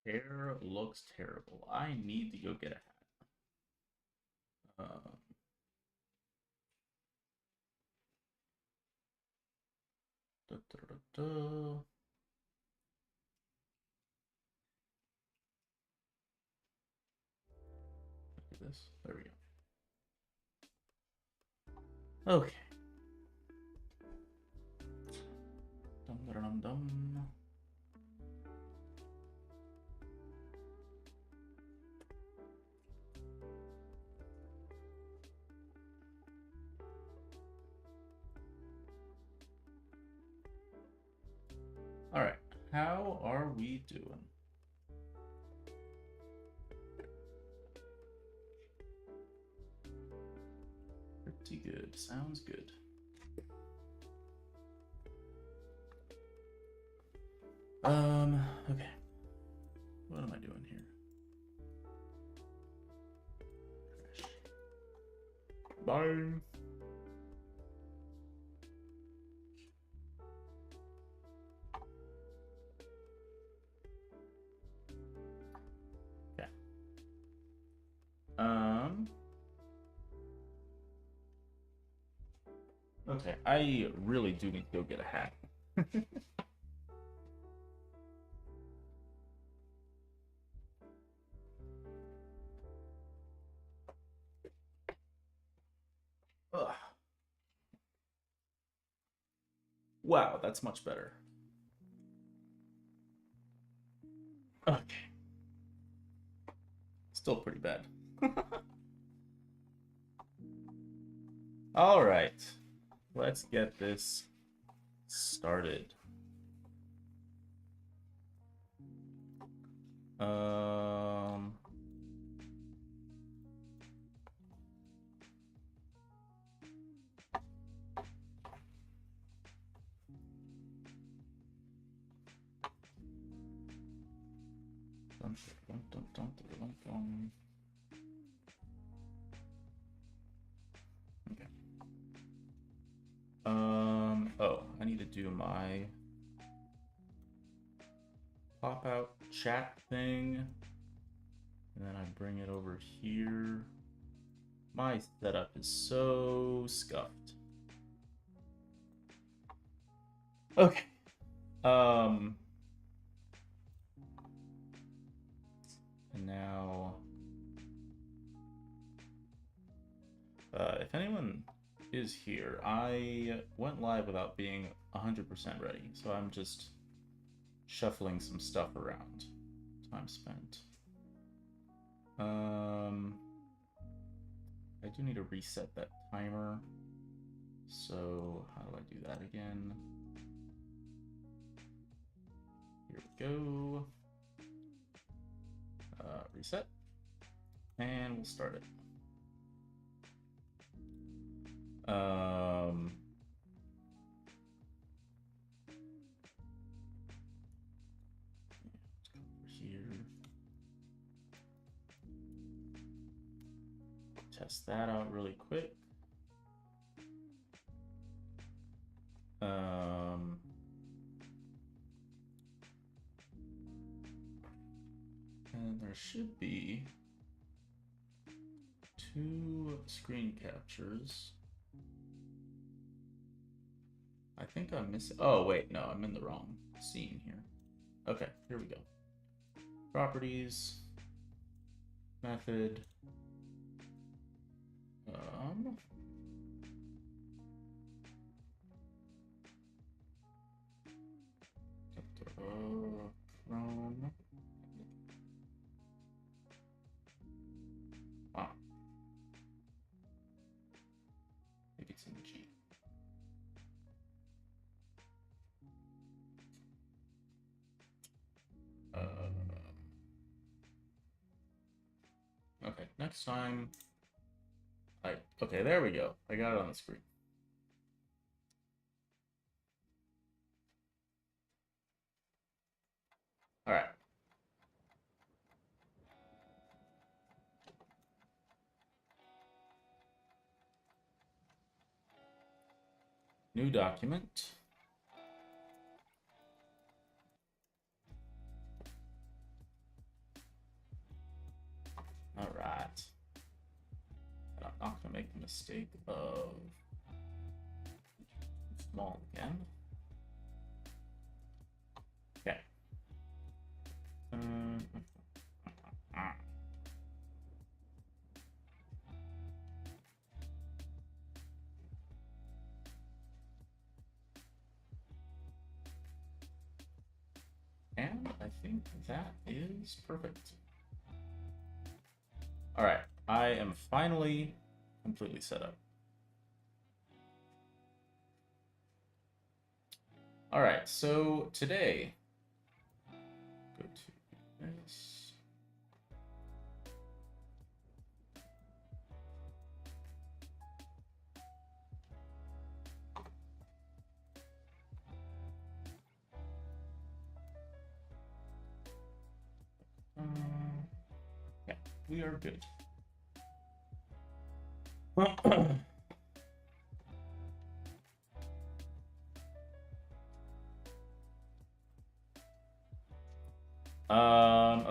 Hair looks terrible. I need to go get a hat. Uh, da, da, da, da. Look at this. There we go. Okay. Dum dum dum dum. All right. How are we doing? Pretty good. Sounds good. Okay. What am I doing here? Crash. Bye. Okay. Okay. I really do need to go get a hat. Ugh. Wow, that's much better. Okay. Still pretty bad. All right. Let's get this started. Um, okay. Oh, I need to do my pop out chat thing. And then I bring it over here. My setup is so scuffed. Okay. And now, if anyone is here, I went live without being 100% ready, so I'm just shuffling some stuff around. Time spent. I do need to reset that timer. So how do I do that again? Here we go. Reset. And we'll start it. Let's go over here. Test that out really quick. And there should be 2 screen captures. I think I'm missing. Oh, wait, no, I'm in the wrong scene here. Okay, here we go. Properties, method. Chrome. Wow. Maybe it's in G. Okay, next time. Okay, there we go. I got it on the screen. All right. New document. mistake of small again. Okay. And I think that is perfect. All right, I am finally completely set up. All right, so today, go to this. Yeah, we are good.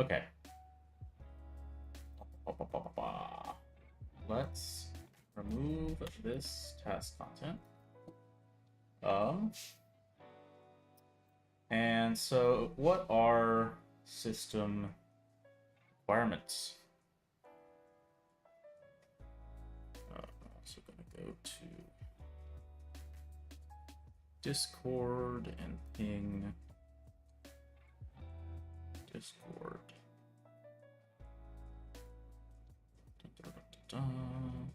Okay. Let's remove this task content. And so what are system requirements? So gonna go to Discord and ping Discord. Dun, dun, dun, dun.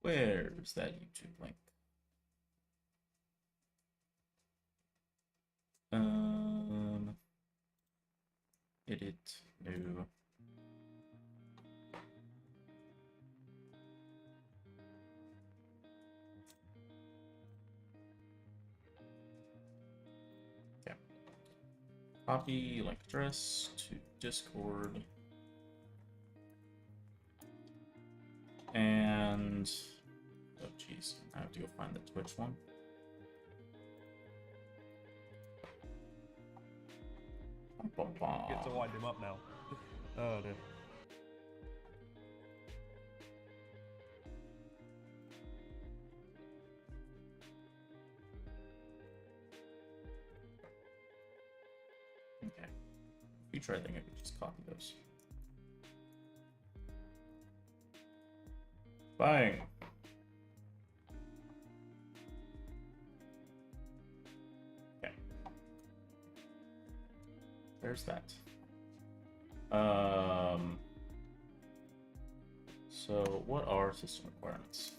Where's that YouTube link? Edit, new. Okay. Copy link address to Discord. And oh geez, I have to go find the Twitch one. Get to wind him up now. Oh dear. Okay. Future, I think I could just copy those. Bang. Okay. There's that. So what are system requirements?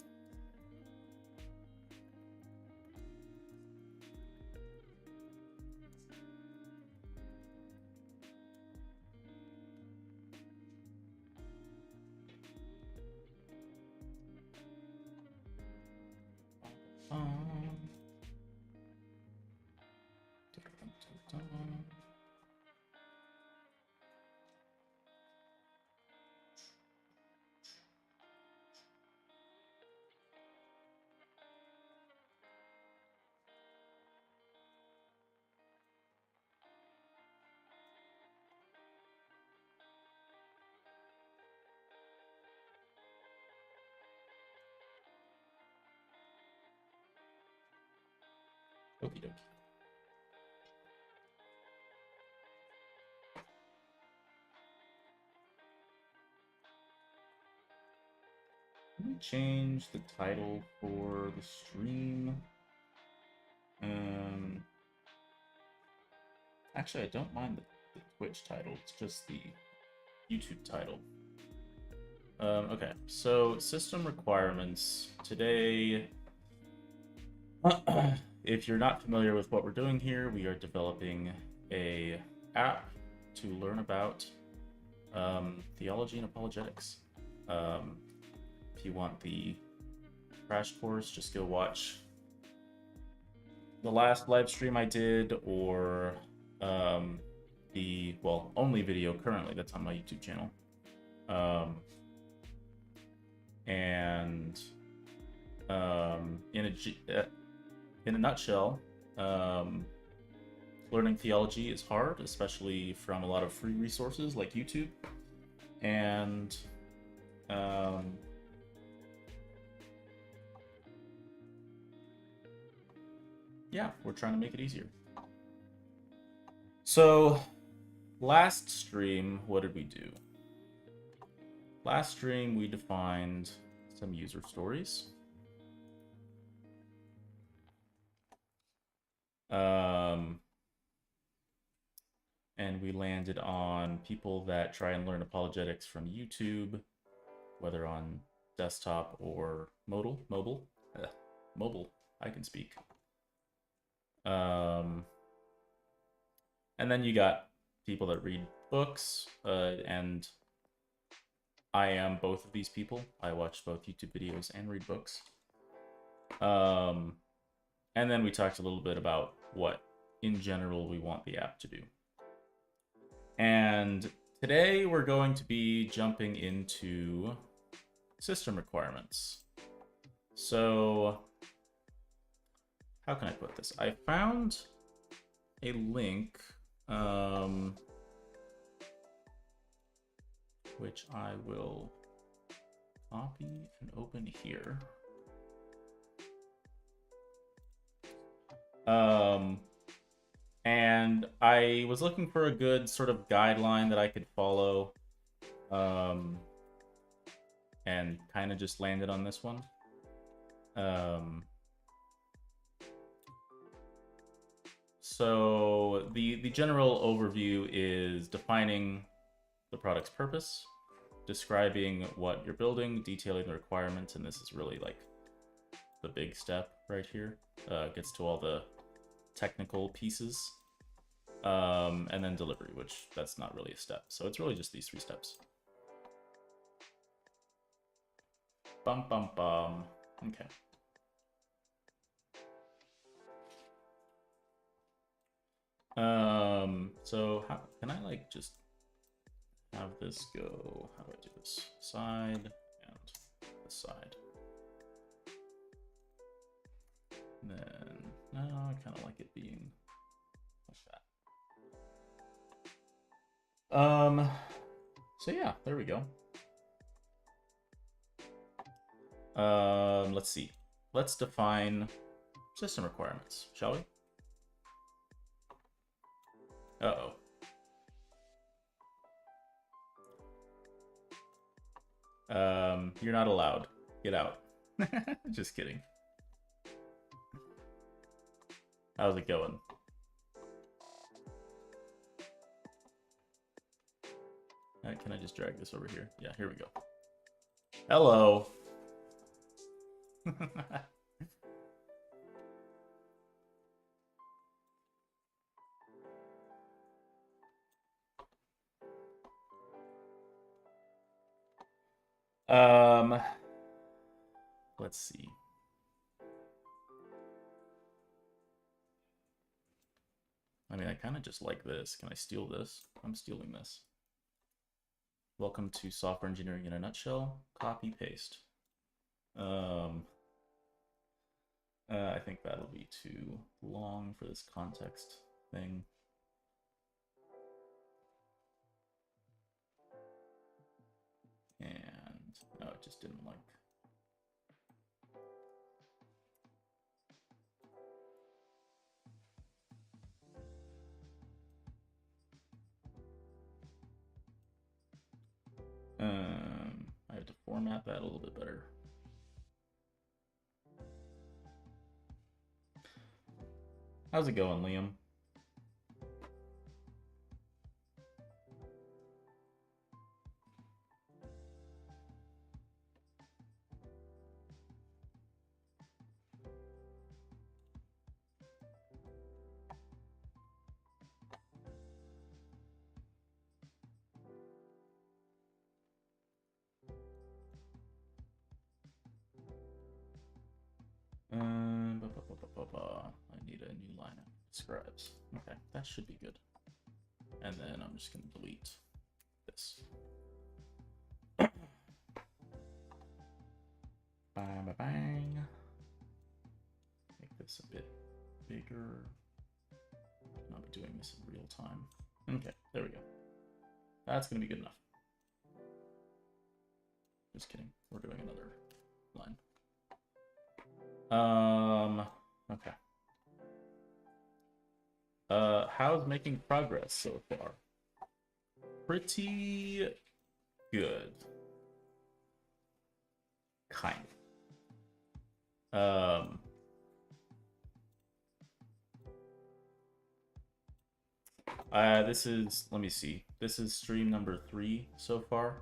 Okie dokie. Let me change the title for the stream. Actually, I don't mind the Twitch title. It's just the YouTube title. Okay, so system requirements. Today, if you're not familiar with what we're doing here, we are developing a app to learn about theology and apologetics. If you want the crash course, just go watch the last live stream I did, or the only video currently that's on my YouTube channel. And in a nutshell, learning theology is hard, especially from a lot of free resources like YouTube. And yeah, we're trying to make it easier. So, last stream, what did we do? Last stream, we defined some user stories. And we landed on people that try and learn apologetics from YouTube, whether on desktop or mobile. I can speak. And then you got people that read books, and I am both of these people. I watch both YouTube videos and read books. And then we talked a little bit about what, in general, we want the app to do. And today we're going to be jumping into system requirements. So, how can I put this? I found a link, which I will copy and open here. And I was looking for a good sort of guideline that I could follow, and kind of just landed on this one. So the general overview is defining the product's purpose, describing what you're building, detailing the requirements, and this is really like the big step right here. Gets to all the technical pieces, and then delivery, which that's not really a step. So it's really just these 3 steps. Bum, bum, bum. Okay. So how can I like just have this go? How do I do this? Side and the side. And then no, I kind of like it being like that. So yeah, there we go. Let's see. Let's define system requirements, shall we? Uh-oh. You're not allowed. Get out. Just kidding. How's it going? Can I just drag this over here? Yeah, here we go. Hello. Let's see. I mean, I kind of just like this. Can I steal this? I'm stealing this. Welcome to software engineering in a nutshell. Copy, paste. I think that'll be too long for this context thing. And no, it just didn't like. I have to format that a little bit better. How's it going, Liam? I need a describes. Okay, that should be good. And then I'm just gonna delete this. Bang, bang. Make this a bit bigger. I'll be doing this in real time. Okay, there we go. That's gonna be good enough. Just kidding. We're doing another line. Okay. How's making progress so far? Pretty good. Kind of. This is, let me see. This is stream number 3 so far.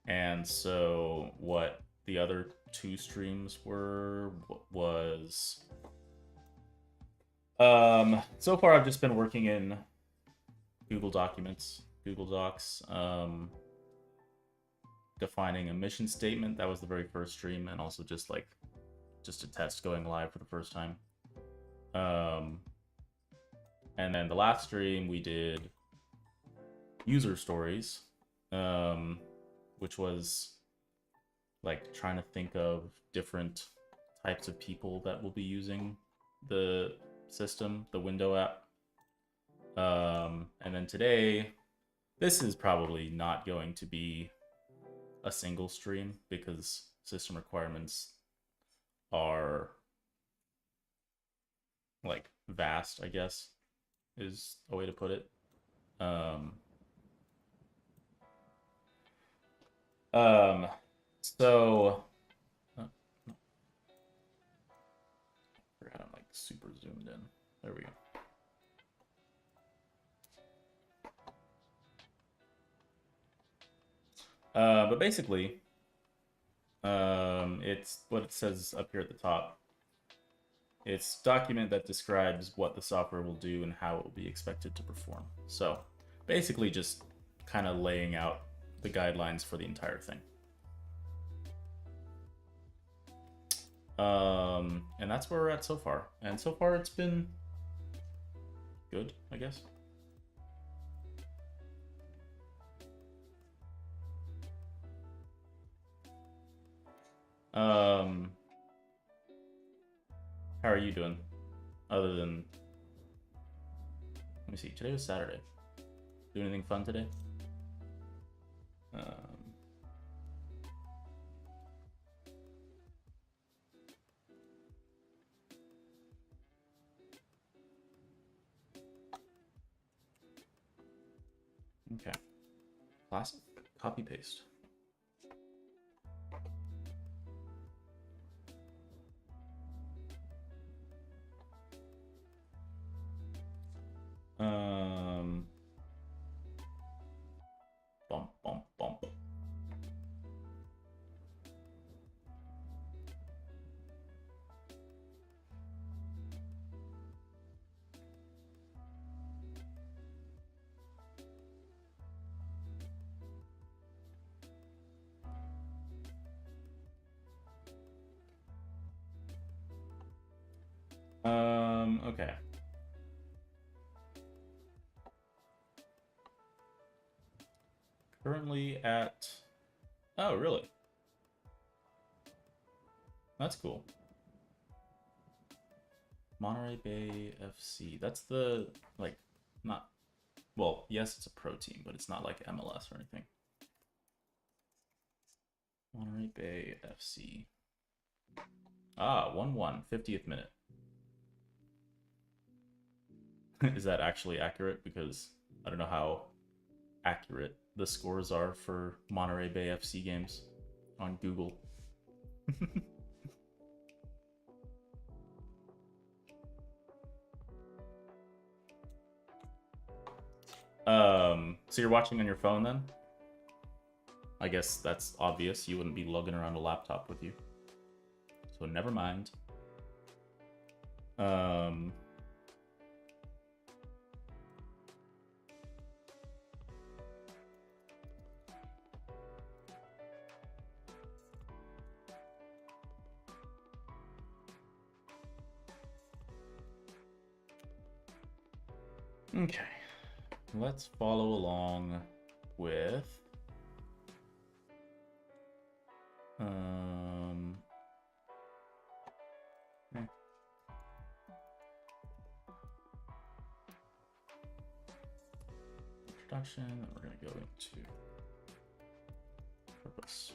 And so what the other 2 streams were was so far I've just been working in Google Documents, Google Docs, defining a mission statement. That was the very first stream, and also just a test going live for the first time. And then the last stream we did user stories, which was like trying to think of different types of people that will be using the system, the window app. And then today, this is probably not going to be a single stream because system requirements are like vast, I guess, is a way to put it. So I forgot I'm like super zoomed in. There we go. But basically, it's what it says up here at the top. It's a document that describes what the software will do and how it will be expected to perform. So basically just kind of laying out the guidelines for the entire thing. And that's where we're at so far. And so far it's been good, I guess. How are you doing? Other than, let me see, today was Saturday. Do anything fun today? Okay. Classic. Copy paste. Bump, bump, bump. Okay. Currently at, oh, really? That's cool. Monterey Bay FC. That's the, like, not, well, yes, it's a pro team, but it's not like MLS or anything. Monterey Bay FC. Ah, 1-1, 50th minute. Is that actually accurate? Because I don't know how accurate the scores are for Monterey Bay FC games on Google. So you're watching on your phone then? I guess that's obvious. You wouldn't be lugging around a laptop with you. So never mind. Okay, let's follow along with eh. Introduction, and we're going to go into purpose.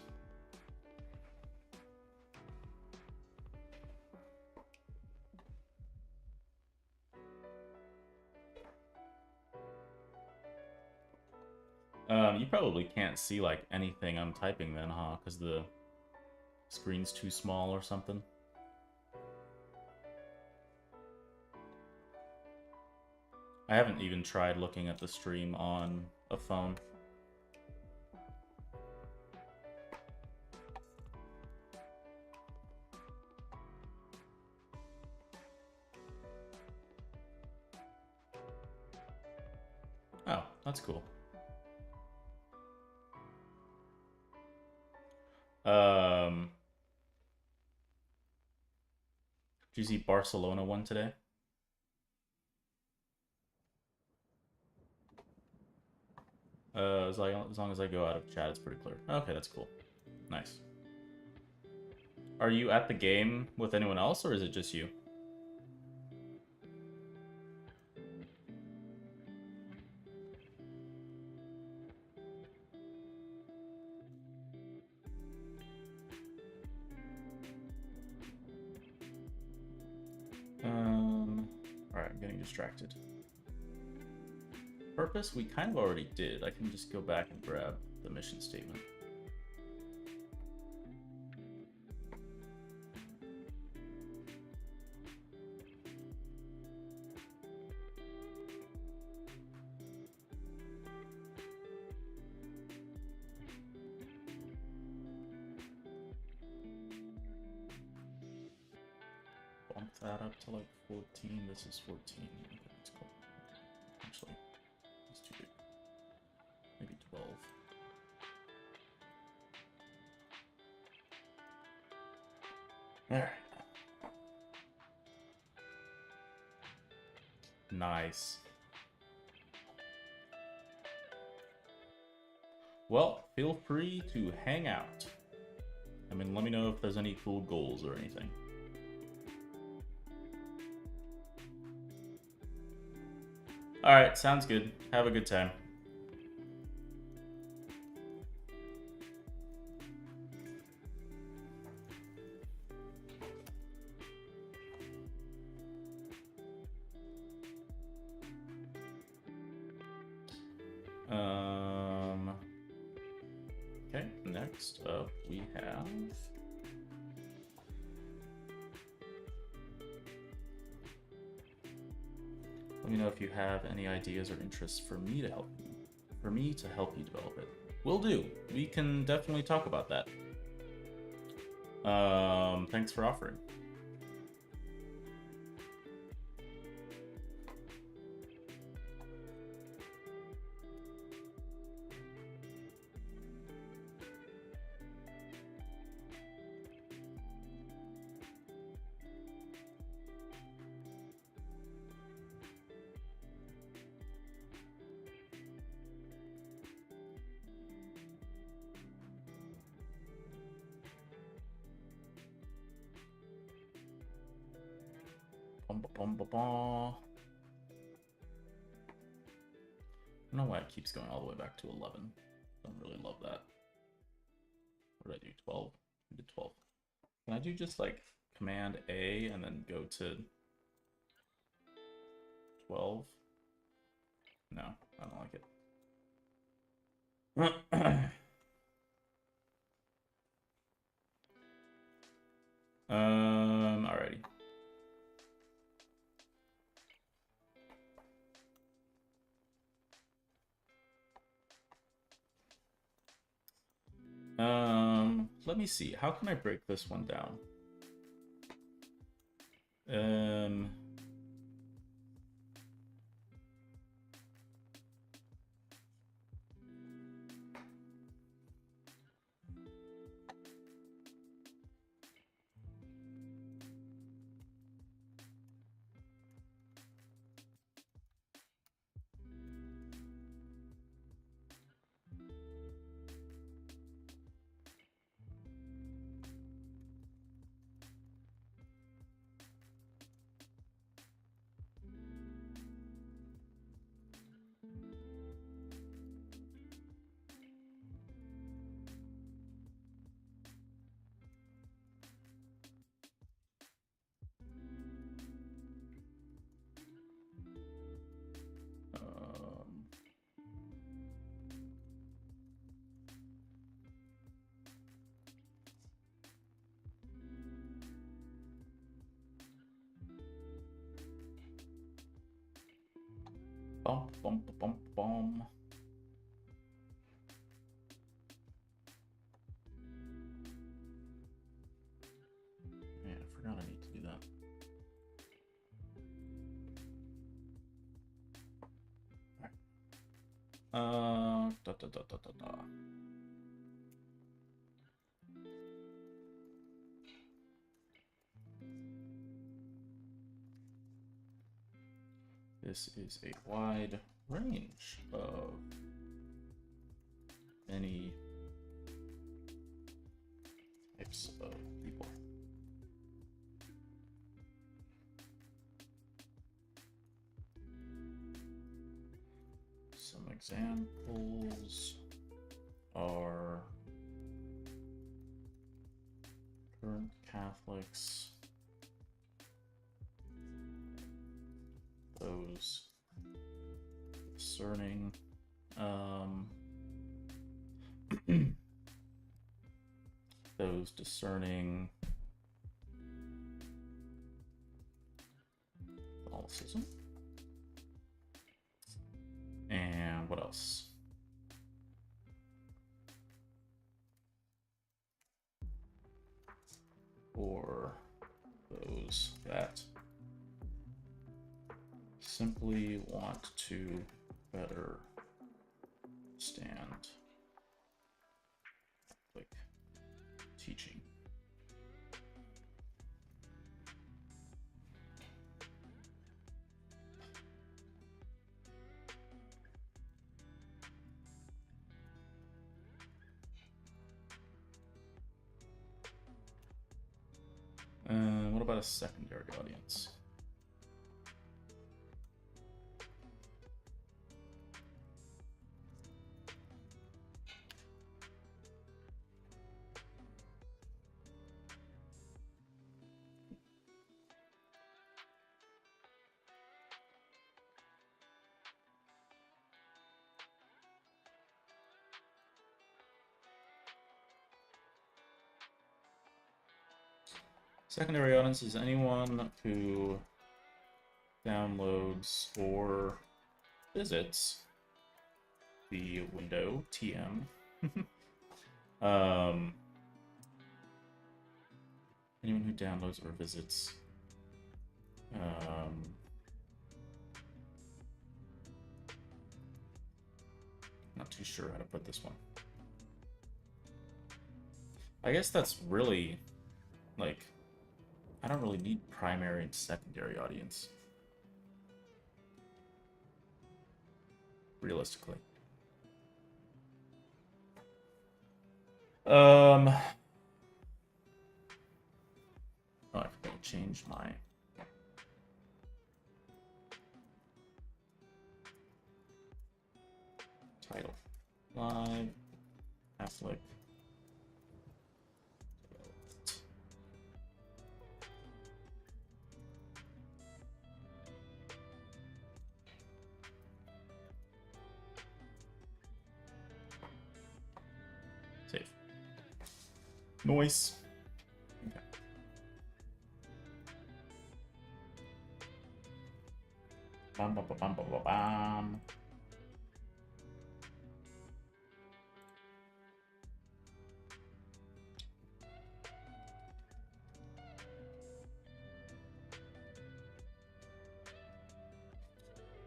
You probably can't see like anything I'm typing then, huh? Because the screen's too small or something. I haven't even tried looking at the stream on a phone. Oh, that's cool. Did you see Barcelona won today? As long as I go out of chat, it's pretty clear. Okay, that's cool. Nice. Are you at the game with anyone else, or is it just you? Alright, I'm getting distracted. Purpose, we kind of already did. I can just go back and grab the mission statement. Bump that up to like 14. This is 14. Okay, that's cool. Actually, it's too big. Maybe 12. Alright. Nice. Well, feel free to hang out. I mean, let me know if there's any cool goals or anything. Alright, sounds good. Have a good time. Okay, next up we have... Let me know if you have any ideas or interests for me to help you develop it. Will do. We can definitely talk about that. Thanks for offering. I don't know why it keeps going all the way back to 11. Don't really love that. What did I do? 12? I did 12. Can I do just like Command A and then go to 12? No, I don't like it. Alrighty. Let me see. How can I break this one down? Bum, bum, bum, bum. Man, I forgot I need to do that. Da, da, da, da, da, da. This is a wide range of many types of people. Some examples are current Catholics, those discerning, those discerning Catholicism, and what else? Or those that simply want to better understand like teaching. And what about a secondary audience? Secondary audience is anyone who downloads or visits the window TM. Anyone who downloads or visits not too sure how to put this one. I guess that's really like I don't really need primary and secondary audience. Realistically. Oh, I forgot to change my title. Live Catholic. Save. Noise. Okay. Bam, bam, bam, bam, bam, bam.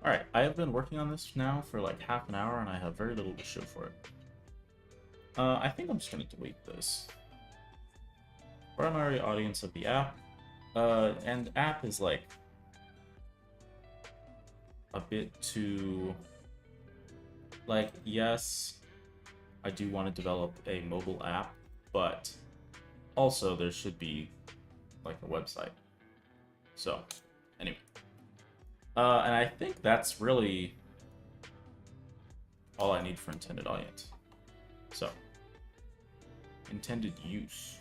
All right, I have been working on this now for like half an hour, and I have very little to show for it. I think I'm just going to delete this. Primary audience of the app. And app is like a bit too... Like, yes, I do want to develop a mobile app, but also there should be like a website. So, anyway. And I think that's really all I need for intended audience. So, intended use.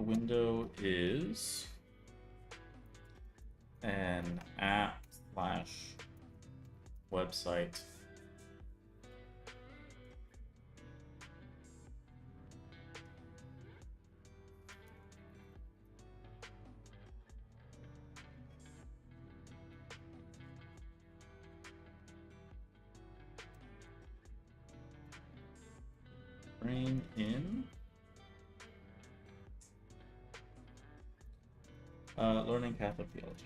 window is an app slash website. Bring in learning Catholic theology.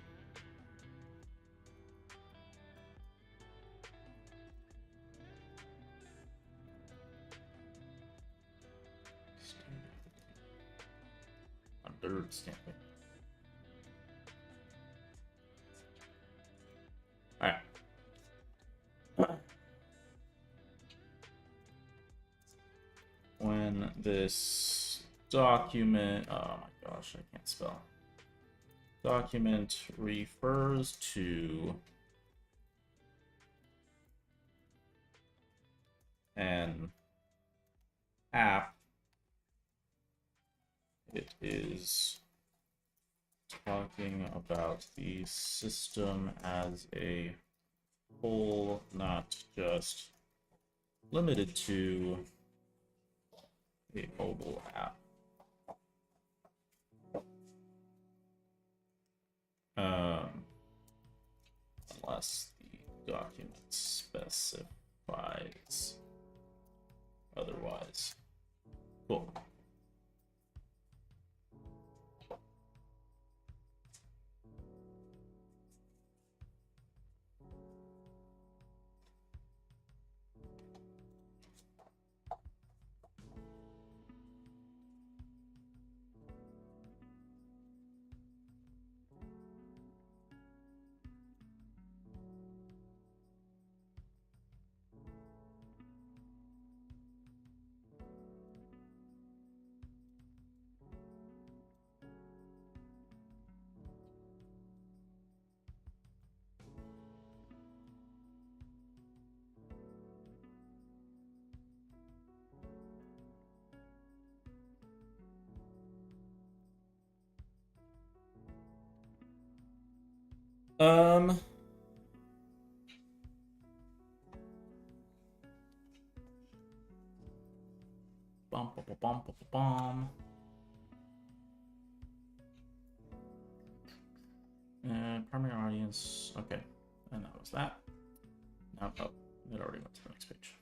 Understanding. All right. When this document, oh my gosh, I can't spell. Document refers to an app, it is talking about the system as a whole, not just limited to a mobile app. Unless the document specifies otherwise. Cool. Um, bum, bum, bum, bum, bum, bum. Primary audience. Okay, and that was that. Now, oh, it already went to the next page.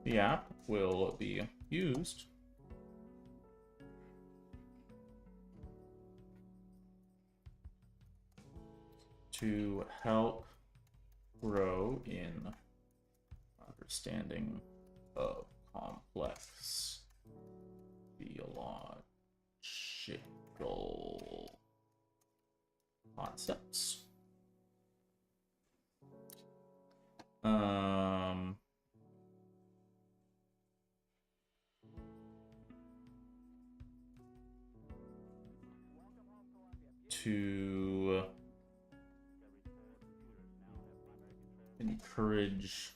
The app will be used to help grow in understanding of complex theological concepts. To encourage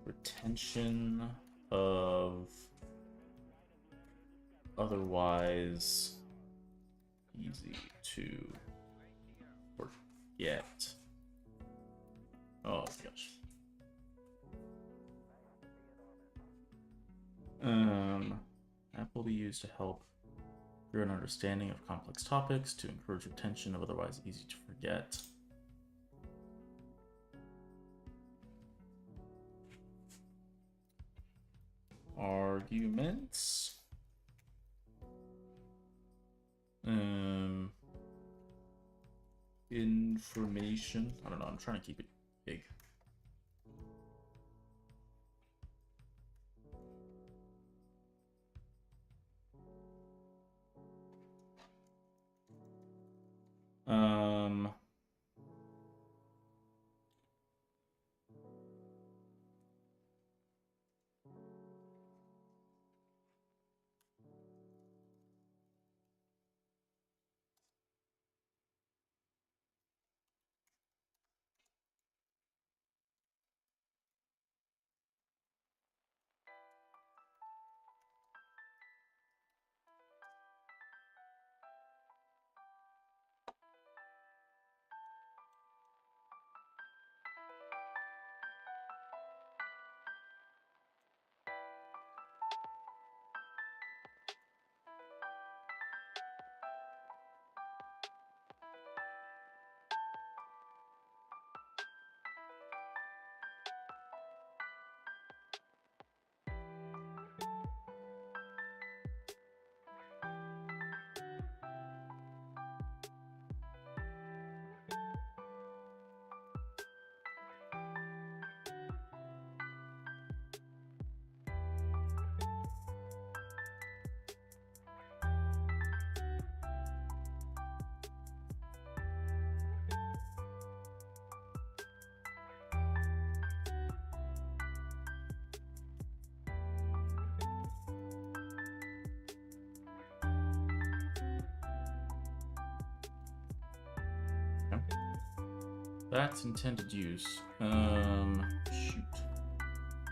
retention of otherwise easy to forget. Oh gosh. App will be used to help grow an understanding of complex topics, to encourage retention of otherwise easy to forget. Arguments. Information. I don't know. I'm trying to keep it big. That's intended use. Shoot.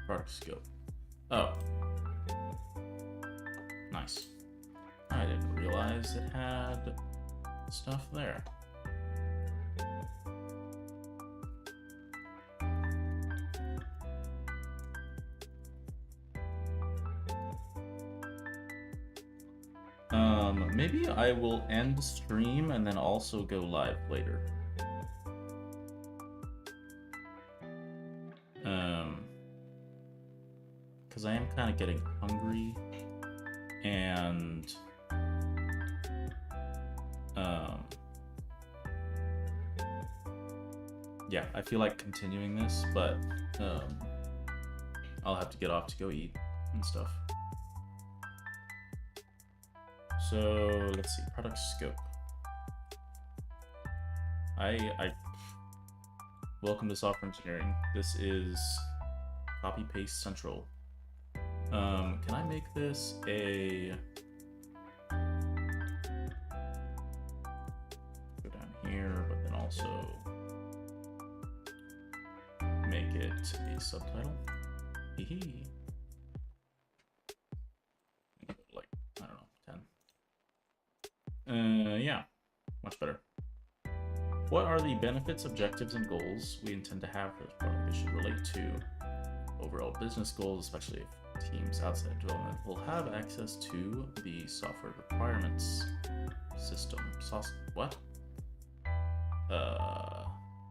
Product scope. Oh. Nice. I didn't realize it had stuff there. Maybe I will end stream and then also go live later. Because I am kind of getting hungry, and yeah, I feel like continuing this, but I'll have to get off to go eat and stuff. So let's see, product scope. I welcome to software engineering. This is copy paste central. Can I make this a go down here, but then also make it a subtitle? Hee. Like, I don't know, 10. Yeah, much better. What are the benefits, objectives, and goals we intend to have for this product? It should relate to overall business goals, especially if teams outside of development will have access to the software requirements system. What?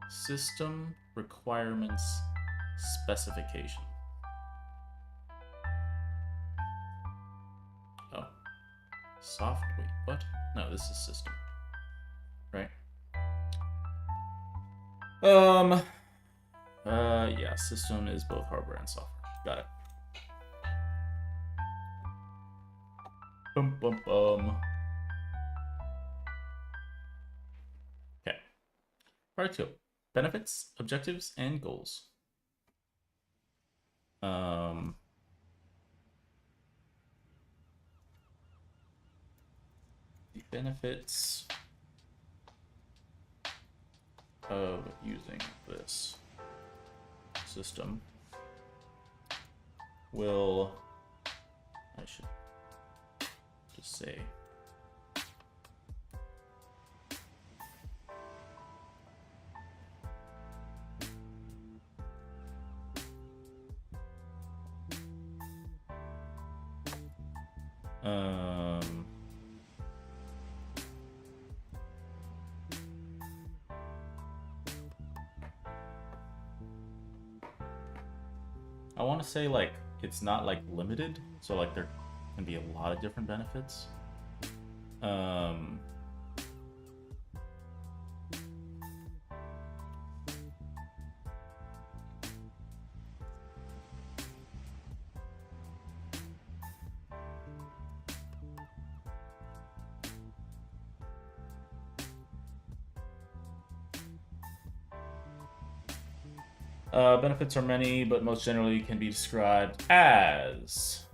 System requirements specification. Oh. Wait, what? No, this is system. Right? Yeah, system is both hardware and software. Got it. Okay. Part 2. Benefits, objectives, and goals. The benefits of using this system will, I should just say, I want to say, like, it's not like limited, so like there can be a lot of different benefits. Benefits are many, but most generally can be described as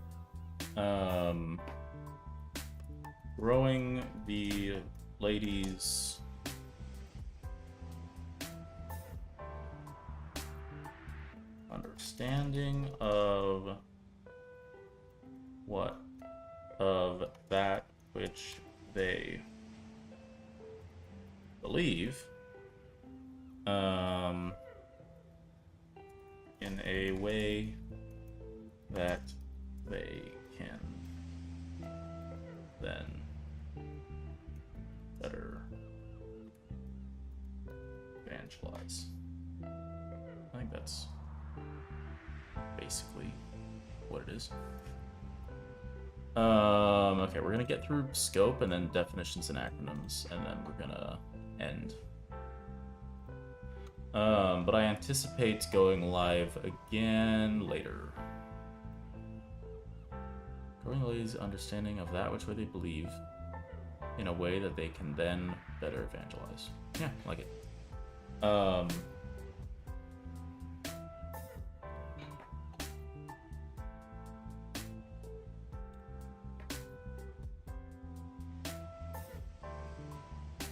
growing the ladies' understanding of what? Of that which they believe. In a way that they can then better evangelize. I think that's basically what it is. Okay, we're gonna get through scope and then definitions and acronyms, and then we're gonna end. But I anticipate going live again later. Growing the ladies' understanding of that which way they believe in a way that they can then better evangelize. Yeah, like it.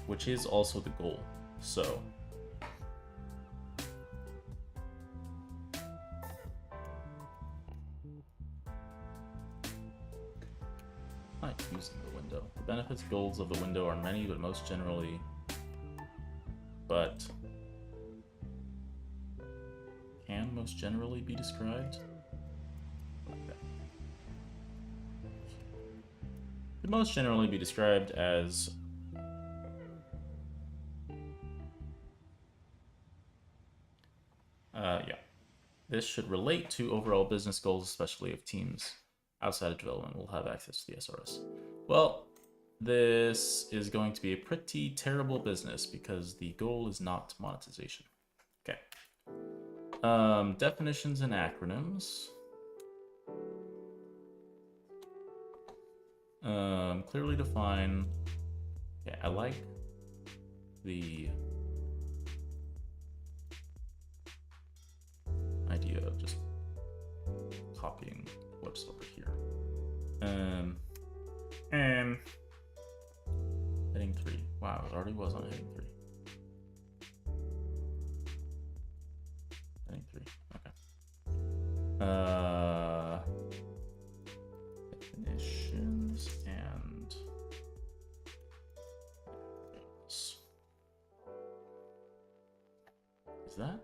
Which is also the goal, so Not using the window. The benefits goals of the window are many, but most generally... But... Can most generally be described? Okay. Could most generally be described as... yeah. This should relate to overall business goals, especially if teams outside of development will have access to the SRS. Well, this is going to be a pretty terrible business because the goal is not monetization. Okay. Definitions and acronyms. Clearly define. Okay, I like the idea of just copying what's over here. Heading 3. Wow, it already was on heading 3. Heading 3. Okay. Definitions and is that?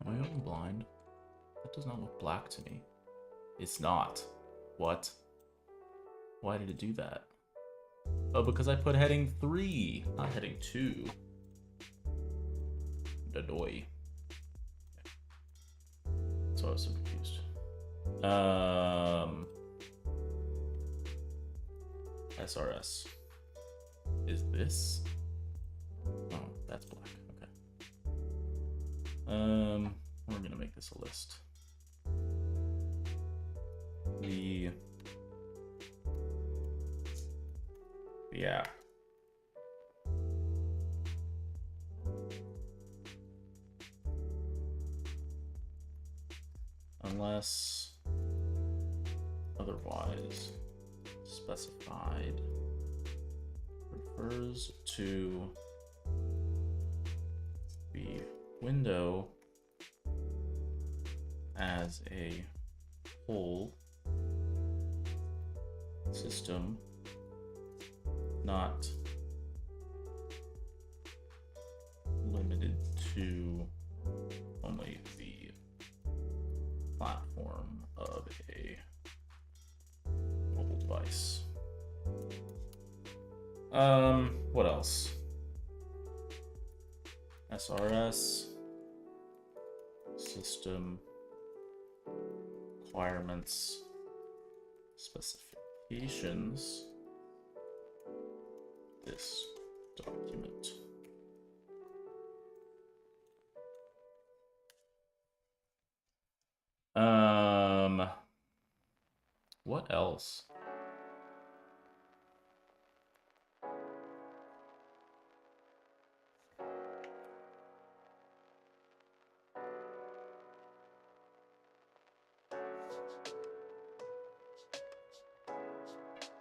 Am I going blind? That does not look black to me. It's not. What? Why did it do that? Oh, because I put heading 3, not heading 2. Dadoy. So I was so confused. SRS. Is this? Oh, that's black. Okay. We're gonna make this a list. Yeah. Unless otherwise specified, refers to the window as a whole system, not limited to only the platform of a mobile device. What else? SRS, system, requirements, specifications, this document. What else?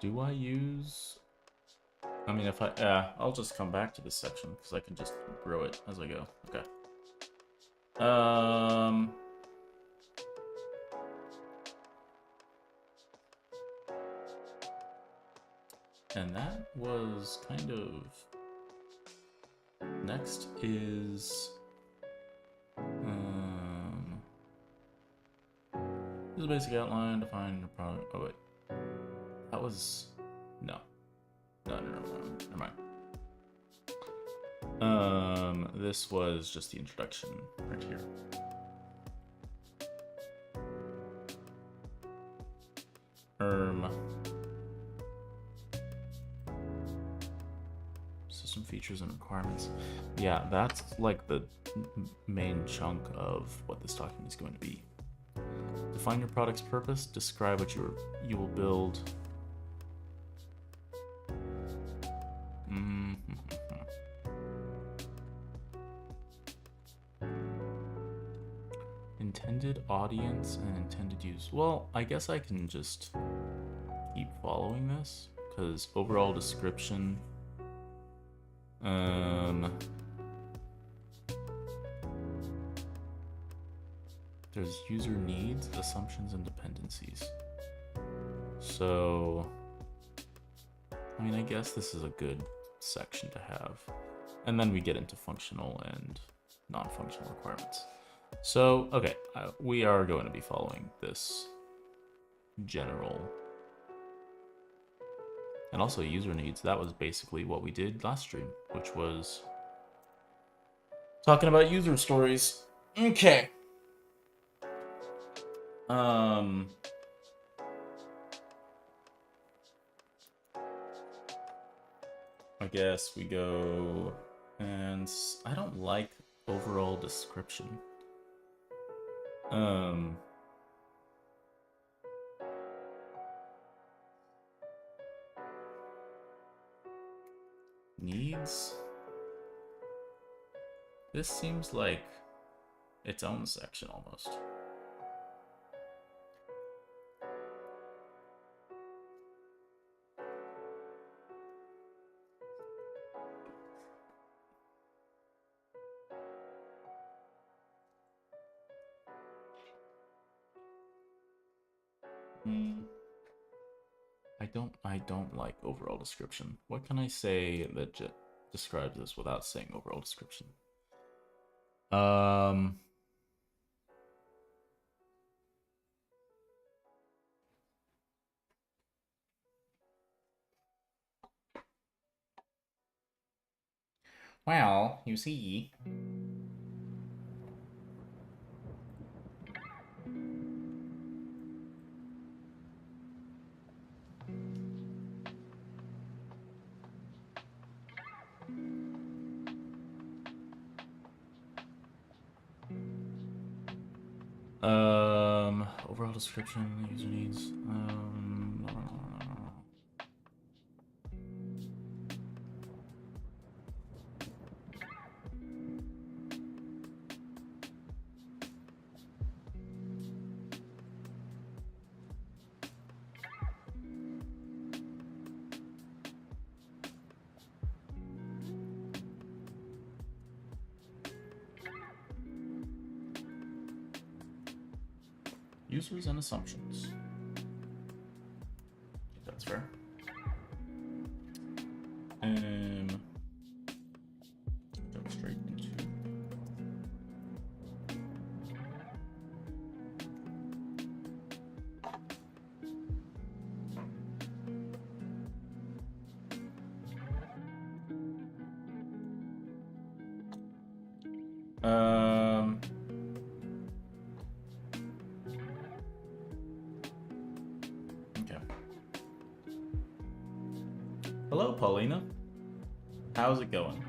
Do I use... I mean, if I... I'll just come back to this section, because I can just grow it as I go. Okay. And that was kind of... Next is... This is a basic outline, define your product... Oh, wait. That was... No. No, never mind. This was just the introduction right here. System features and requirements. Yeah, that's like the main chunk of what this document is going to be. Define your product's purpose. Describe what you will build. Intended audience and intended use. Well, I guess I can just keep following this, because overall description. There's user needs, assumptions, and dependencies. So, I mean, I guess this is a good section to have. And then we get into functional and non-functional requirements. So, okay, we are going to be following this general. And also user needs. That was basically what we did last stream, which was talking about user stories. Okay. I guess we go, and I don't like overall description. Needs? This seems like its own section almost. I don't like overall description. What can I say that describes this without saying overall description? Well, you see. Overall description, user needs. Users and assumptions. I think that's fair. Jump straight into. Okay. Hello, Paulina. How's it going?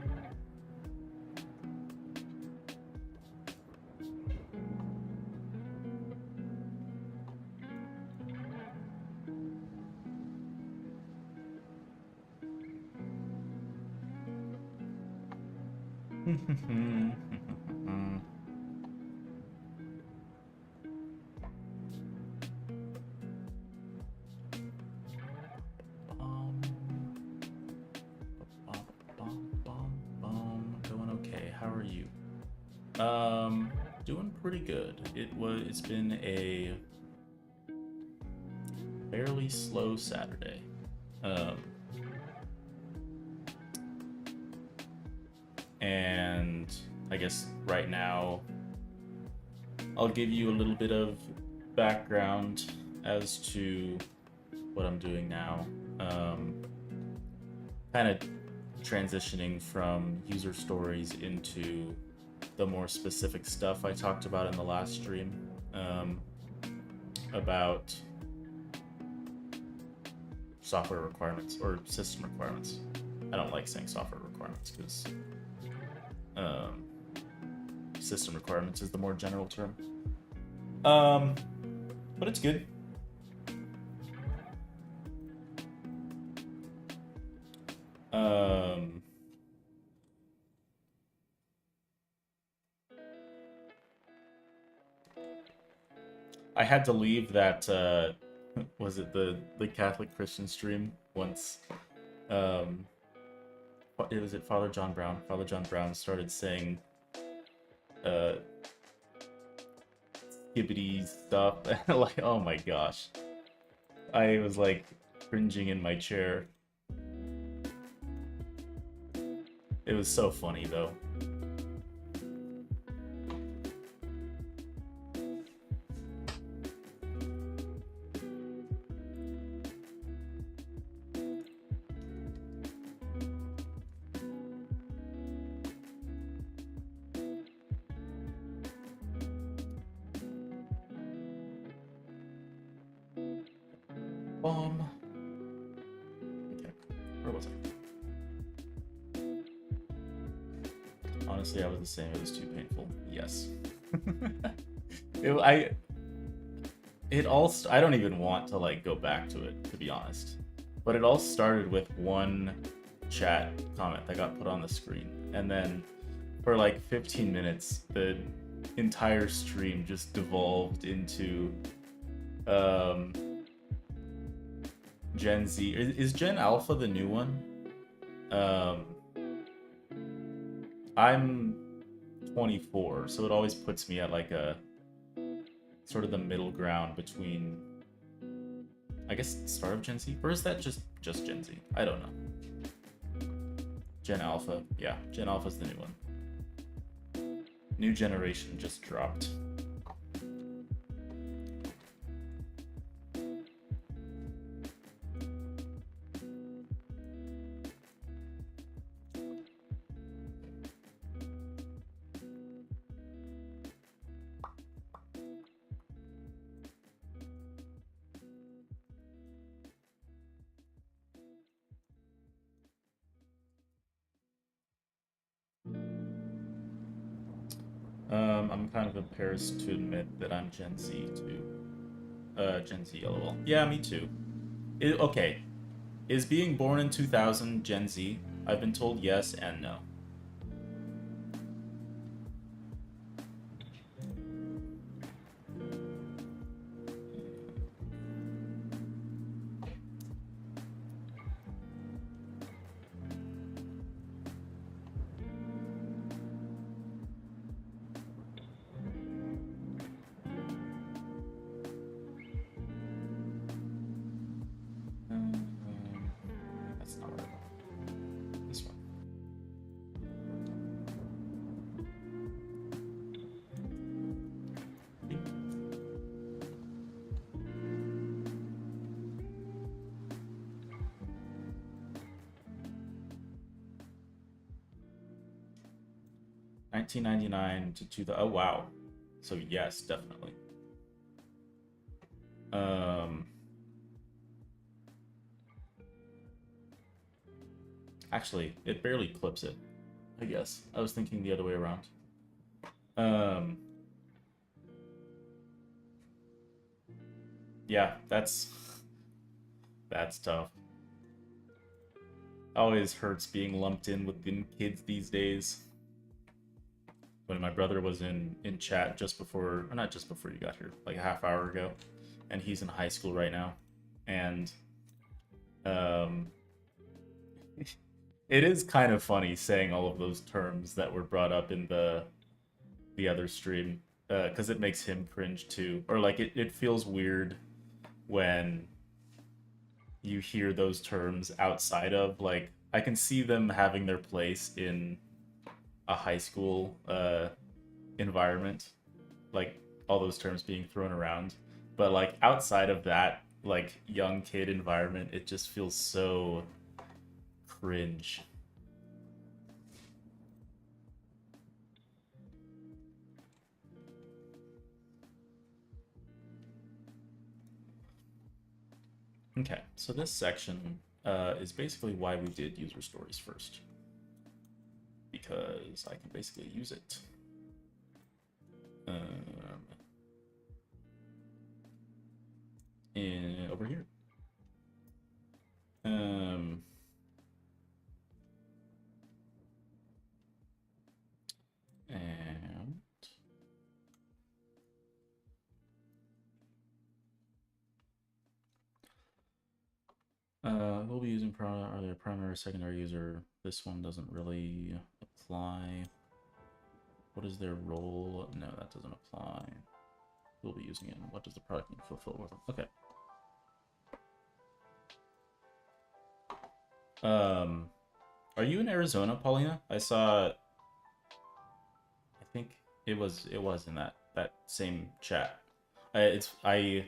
Going okay. How are you? Doing pretty good. It's been a fairly slow Saturday. And I guess right now I'll give you a little bit of background as to what I'm doing now. Kind of transitioning from user stories into the more specific stuff I talked about in the last stream, about software requirements or system requirements. I don't like saying software requirements because system requirements is the more general term. But it's good. I had to leave that, was it the Catholic Christian stream once, it was Father John Brown. Father John Brown started saying, skibbity stuff, like, oh my gosh. I was like cringing in my chair. It was so funny though. Bomb. Okay, where was I? Honestly, I was the same. It was too painful. Yes. I don't even want to like go back to it, to be honest. But it all started with one chat comment that got put on the screen, and then for like 15 minutes, the entire stream just devolved into Gen Z. Is Gen Alpha the new one? I'm 24, so it always puts me at like a sort of the middle ground between, I guess, start of Gen Z, or is that just Gen Z? I don't know. Gen Alpha, yeah, Gen Alpha's the new one. New generation just dropped. I'm kind of embarrassed to admit that I'm Gen Z too. Gen Z, lol. Yeah, me too. Okay, is being born in 2000 Gen Z? I've been told yes and no. That's not what I want. This one. $19.99 to 2000. Oh wow. So yes, definitely. Actually, it barely clips it. I guess I was thinking the other way around. Yeah, that's tough. Always hurts being lumped in with the kids these days. When my brother was in chat just before, or not just before you got here, like a half hour ago, and he's in high school right now, and it is kind of funny saying all of those terms that were brought up in the other stream, because it makes him cringe too, or like it feels weird when you hear those terms outside of, like, I can see them having their place in a high school environment, like all those terms being thrown around, but like outside of that, like young kid environment, it just feels so cringe. Okay, so this section is basically why we did user stories first, because I can basically use it. Over here. And we'll be using are there primary, secondary user? This one doesn't really apply. What is their role? No, that doesn't apply. We'll be using it. What does the product need to fulfill with? Okay. Um, are you in Arizona, Paulina? I saw. I think it was in that same chat. I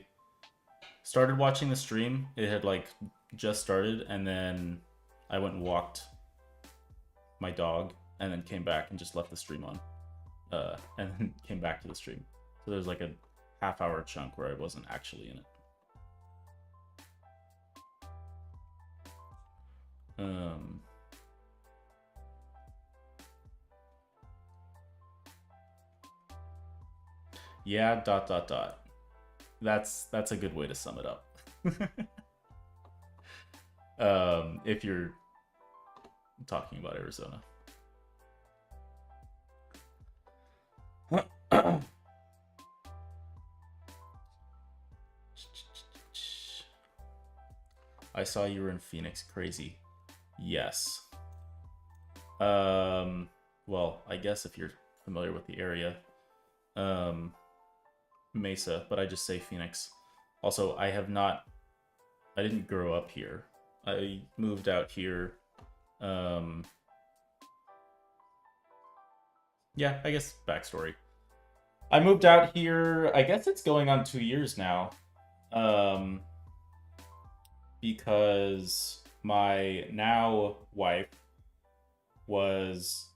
started watching the stream. It had like just started, and then I went and walked my dog, and then came back and just left the stream on, and then came back to the stream. So there's like a half-hour chunk where I wasn't actually in it. Um, yeah, dot dot dot. That's a good way to sum it up. If you're talking about Arizona. I saw you were in Phoenix. Crazy. Yes. Well, I guess if you're familiar with the area, Mesa, but I just say Phoenix. Also, I didn't grow up here. I moved out here. Yeah, I guess backstory. I moved out here, I guess it's going on 2 years now. Um, because my now wife was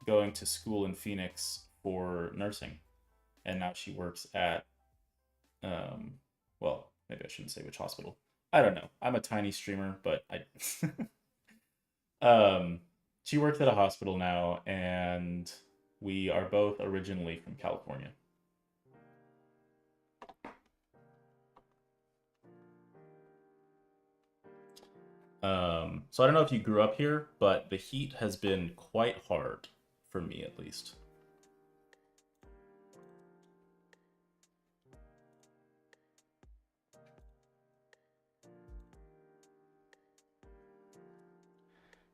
going to school in Phoenix for nursing, and now she works at, well, maybe I shouldn't say which hospital. I don't know. I'm a tiny streamer, but um, she works at a hospital now, and we are both originally from California. So I don't know if you grew up here, but the heat has been quite hard for me, at least.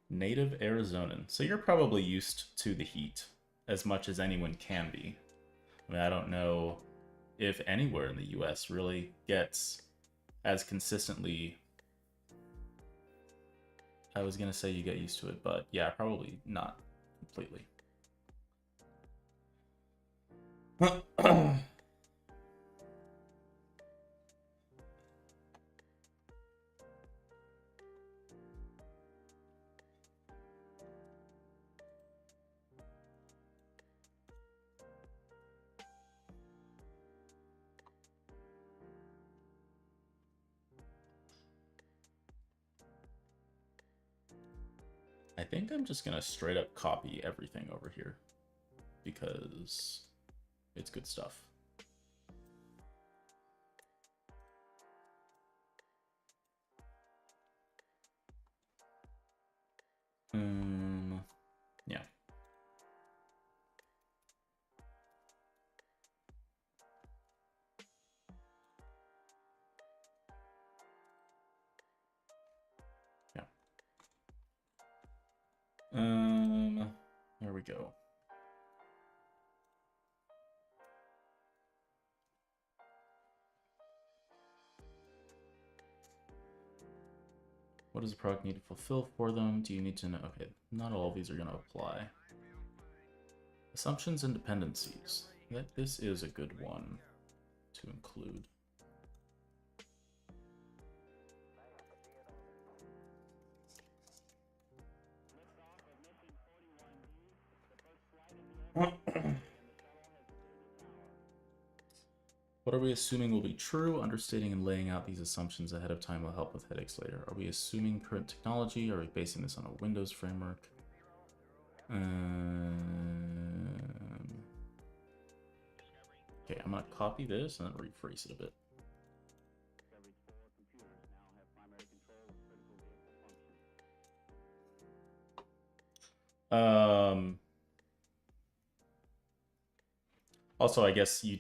Native Arizonan. So you're probably used to the heat as much as anyone can be. I mean, I don't know if anywhere in the US really gets as consistently. I was going to say you get used to it, but yeah, probably not completely. I think I'm just going to straight up copy everything over here because it's good stuff. Yeah. Yeah. There we go. What does a product need to fulfill for them? Do you need to know? Okay, not all of these are going to apply. Assumptions and dependencies. This is a good one to include. What are we assuming will be true? Understating and laying out these assumptions ahead of time will help with headaches later. Are we assuming current technology? Are we basing this on a Windows framework? Okay, I'm gonna copy this and then rephrase it a bit. Also, I guess you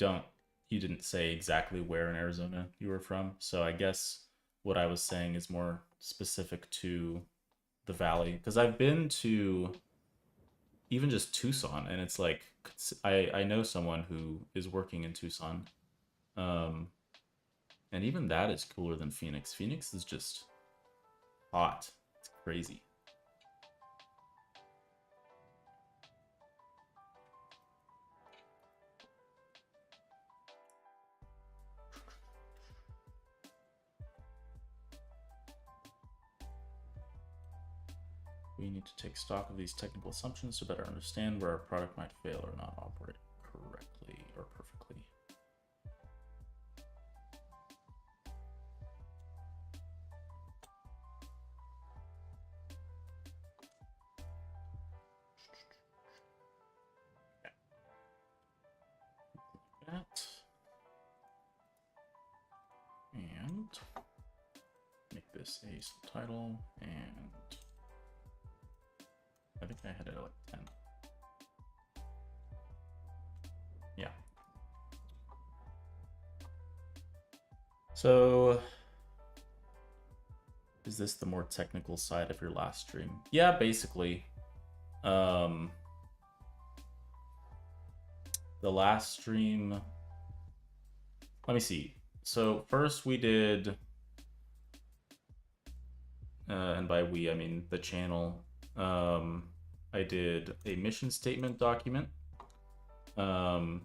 didn't say exactly where in Arizona you were from, so I guess what I was saying is more specific to the valley because I've been to even just Tucson, and it's like I know someone who is working in Tucson, um, and even that is cooler than Phoenix. Phoenix is just hot. It's Crazy. We need to take stock of these technical assumptions to better understand where our product might fail or not operate correctly or perfectly. That. And make this a subtitle, and I think I had it at like 10. Yeah. So, is this the more technical side of your last stream? Yeah, basically. The last stream, let me see. So first we did, and by we I mean the channel. I did a mission statement document, and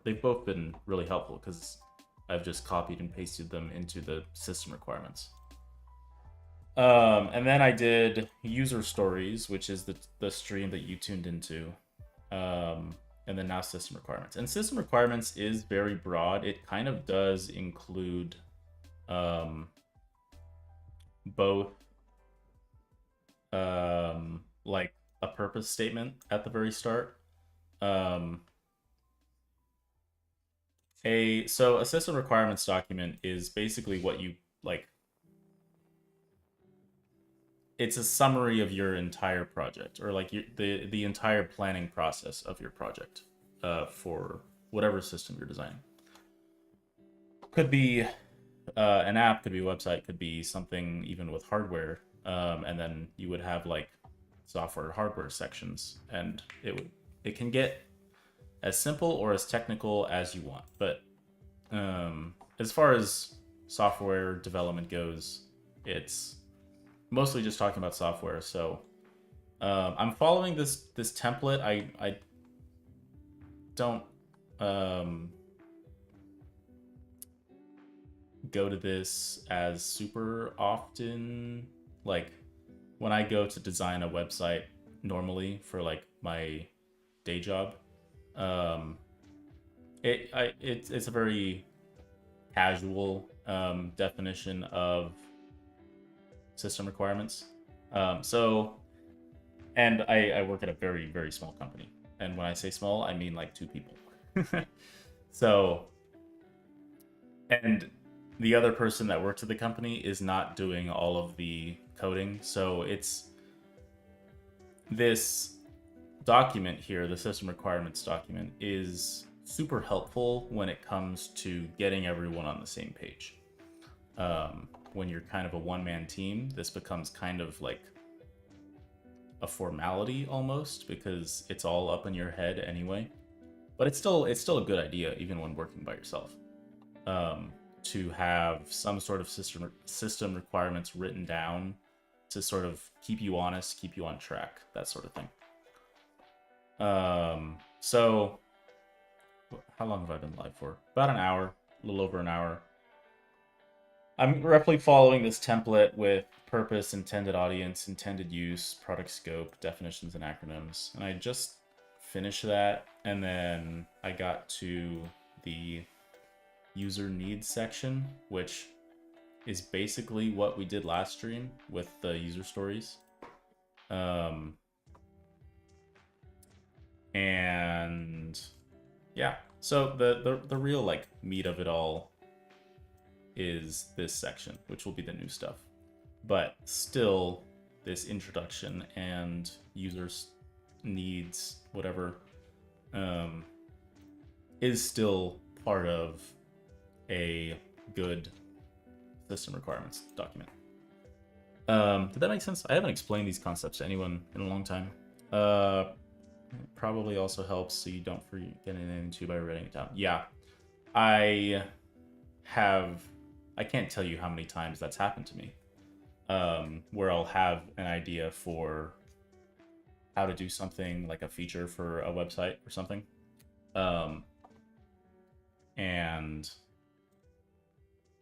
they've both been really helpful because I've just copied and pasted them into the system requirements. And then I did user stories, which is the stream that you tuned into. And then now system requirements. And system requirements is very broad. It kind of does include both like a purpose statement at the very start. So a system requirements document is basically what you like. It's a summary of your entire project, or like the entire planning process of your project for whatever system you're designing. Could be an app, could be a website, could be something even with hardware, and then you would have like software hardware sections, and it can get as simple or as technical as you want. But as far as software development goes, it's mostly just talking about software. So I'm following this template. I don't go to this as super often. Like when I go to design a website normally for like my day job, it's a very casual definition of system requirements. And I work at a very, very small company. And when I say small, I mean like 2 people. So, and the other person that works at the company is not doing all of the coding. So it's this document here, the system requirements document, is super helpful when it comes to getting everyone on the same page. When you're kind of a one-man team, this becomes kind of like a formality almost, because it's all up in your head anyway. But it's still a good idea, even when working by yourself, to have some sort of system requirements written down to sort of keep you honest, keep you on track, that sort of thing. So how long have I been live for? About an hour, a little over an hour. I'm roughly following this template with purpose, intended audience, intended use, product scope, definitions, and acronyms. And I just finished that, and then I got to the user needs section, which is basically what we did last stream with the user stories. And yeah, so the real like meat of it all is this section, which will be the new stuff. But still, this introduction and users needs, whatever, is still part of a good system requirements document. Did that make sense? I haven't explained these concepts to anyone in a long time. It probably also helps so you don't forget anything too by writing it down. Yeah, I can't tell you how many times that's happened to me. where I'll have an idea for how to do something like a feature for a website or something. And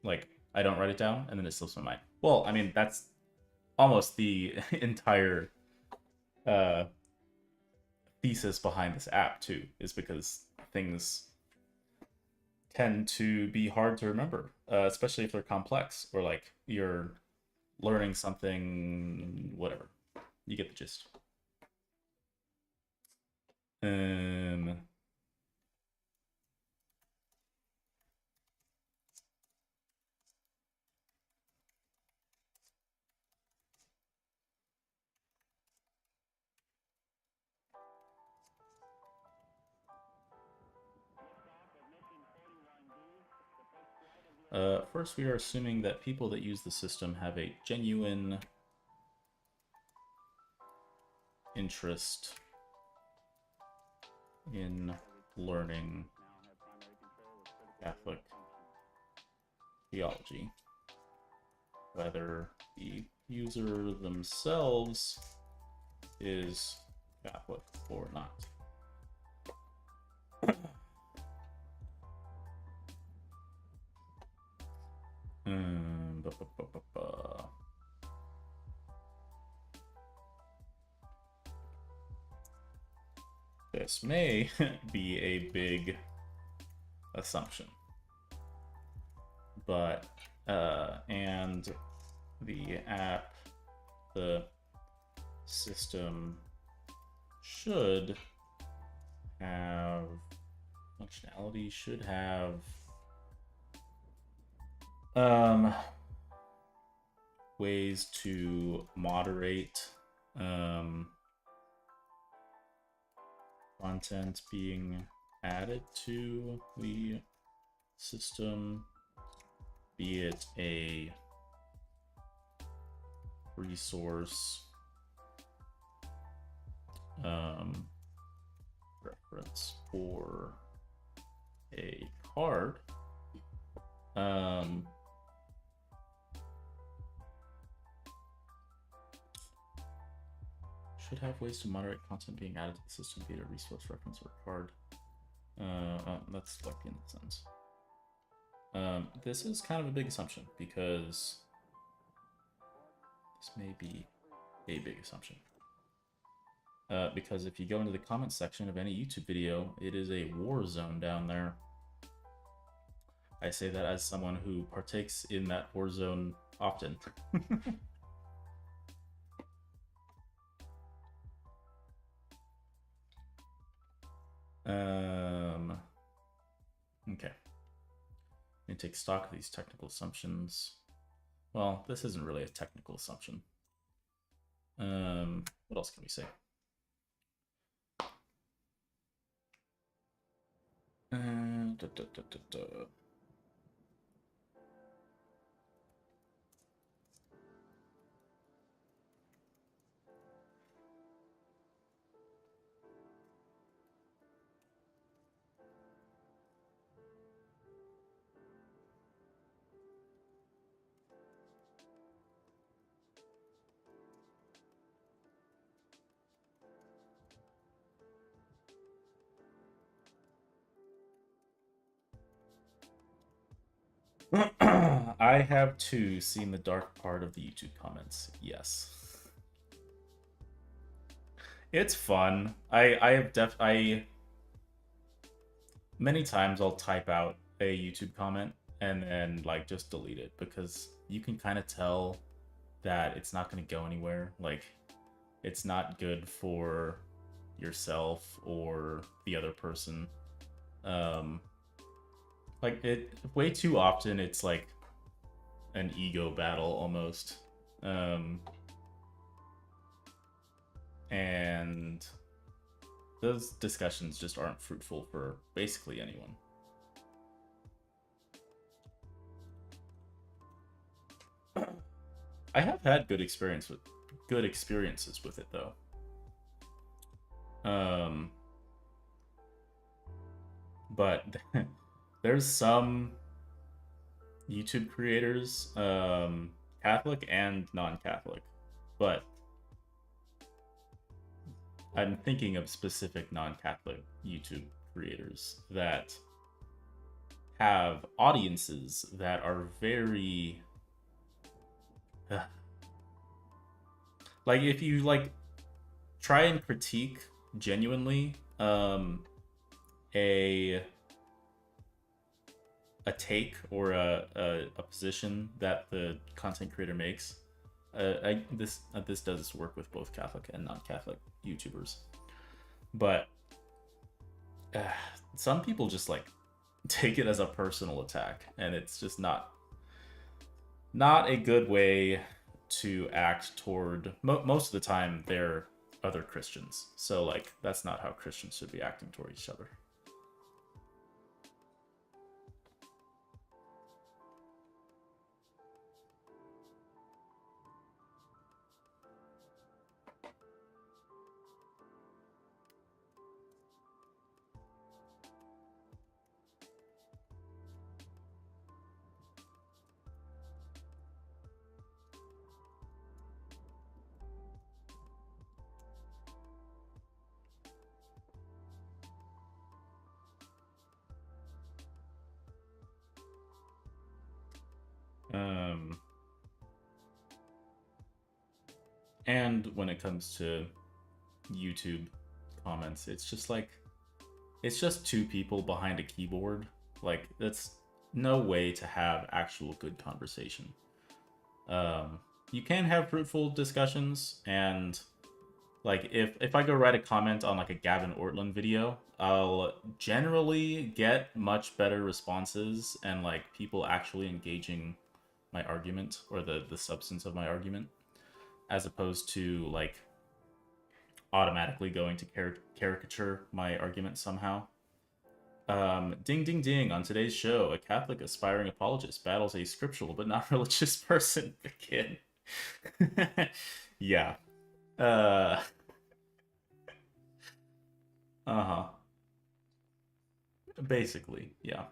like I don't write it down and then it slips my mind. Well, I mean, that's almost the entire uh, thesis behind this app too, is because things tend to be hard to remember, especially if they're complex or like you're learning something, whatever. You get the gist. Um, First, we are assuming that people that use the system have a genuine interest in learning Catholic theology, whether the user themselves is Catholic or not. Ba, ba, ba, ba, ba. This may be a big assumption, but and the app, the system should have functionality, should have ways to moderate content being added to the system, be it a resource reference or a card. Should have ways to moderate content being added to the system, be it a resource reference or card. That's like in the sense. This is kind of a big assumption because this may be a big assumption. Because if you go into the comments section of any YouTube video, it is a war zone down there. I say that as someone who partakes in that war zone often. Okay. I'm gonna take stock of these technical assumptions. Well, this isn't really a technical assumption. What else can we say? I have too seen the dark part of the YouTube comments. Yes. It's fun. I many times I'll type out a YouTube comment and then like just delete it because you can kind of tell that it's not going to go anywhere. Like it's not good for yourself or the other person. Like it way too often it's like an ego battle almost. And those discussions just aren't fruitful for basically anyone. I have had good experiences with it though. But there's some YouTube creators, Catholic and non-Catholic, but I'm thinking of specific non-Catholic YouTube creators that have audiences that are very like, if you like try and critique genuinely a take or a position that the content creator makes. This does work with both Catholic and non-Catholic YouTubers, but some people just like take it as a personal attack, and it's just not a good way to act toward. Most of the time, they're other Christians, so like that's not how Christians should be acting toward each other. And when it comes to YouTube comments, it's just like, it's just two people behind a keyboard. Like, that's no way to have actual good conversation. You can have fruitful discussions, and like if I go write a comment on like a Gavin Ortland video, I'll generally get much better responses and like people actually engaging my argument or the substance of my argument, as opposed to like automatically going to caricature my argument somehow. Ding ding ding, on today's show, a Catholic aspiring apologist battles a scriptural but not religious person. Again. Yeah. Uh-huh. Basically, yeah.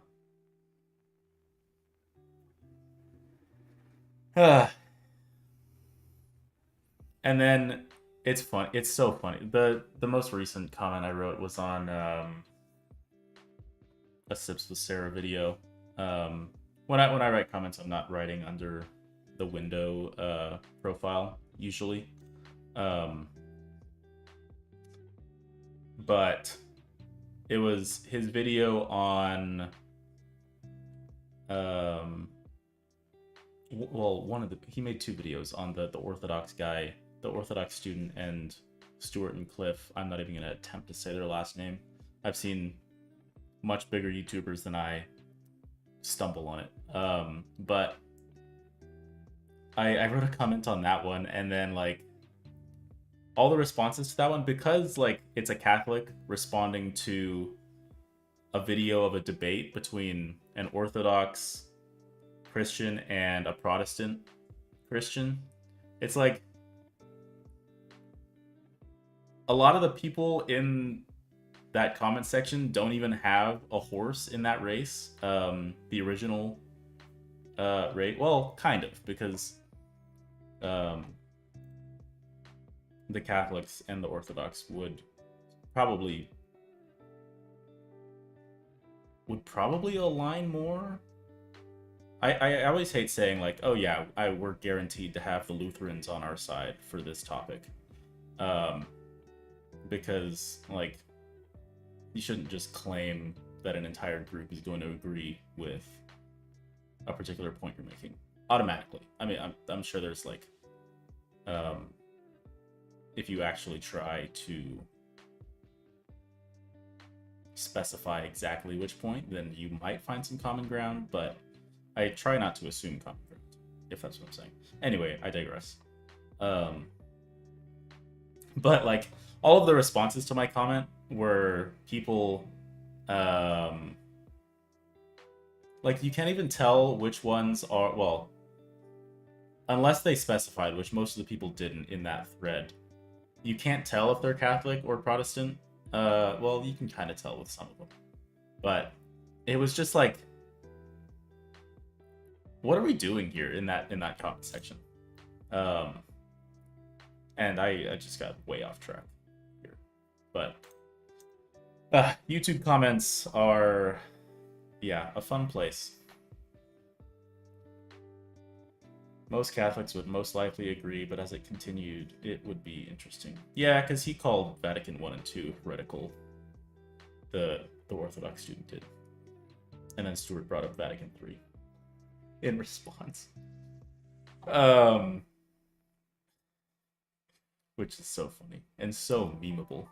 And then it's fun. It's so funny. The most recent comment I wrote was on a Sips with Sarah video. When I write comments, I'm not writing under the window profile usually. But it was his video on well, he made two videos on the Orthodox guy, the Orthodox student, and Stuart and Cliff. I'm not even gonna attempt to say their last name. I've seen much bigger YouTubers than I stumble on it. But I wrote a comment on that one, and then like all the responses to that one, because like it's a Catholic responding to a video of a debate between an Orthodox Christian and a Protestant Christian. It's like a lot of the people in that comment section don't even have a horse in that race. The original race, well, kind of, because the Catholics and the Orthodox would probably align more. I always hate saying like, oh yeah, we're guaranteed to have the Lutherans on our side for this topic, because like you shouldn't just claim that an entire group is going to agree with a particular point you're making automatically. I mean, I'm sure there's like, if you actually try to specify exactly which point, then you might find some common ground, but I try not to assume common ground, if that's what I'm saying. Anyway, I digress. But like all of the responses to my comment were people, like you can't even tell which ones are, well, unless they specified, which most of the people didn't in that thread. You can't tell if they're Catholic or Protestant. Well, you can kind of tell with some of them, but it was just like what are we doing here in that comment section? And I just got way off track here. But YouTube comments are, yeah, a fun place. Most Catholics would most likely agree, but as it continued, it would be interesting. Yeah, because he called Vatican I and II heretical. The Orthodox student did. And then Stuart brought up Vatican III in response. Which is so funny and so memeable.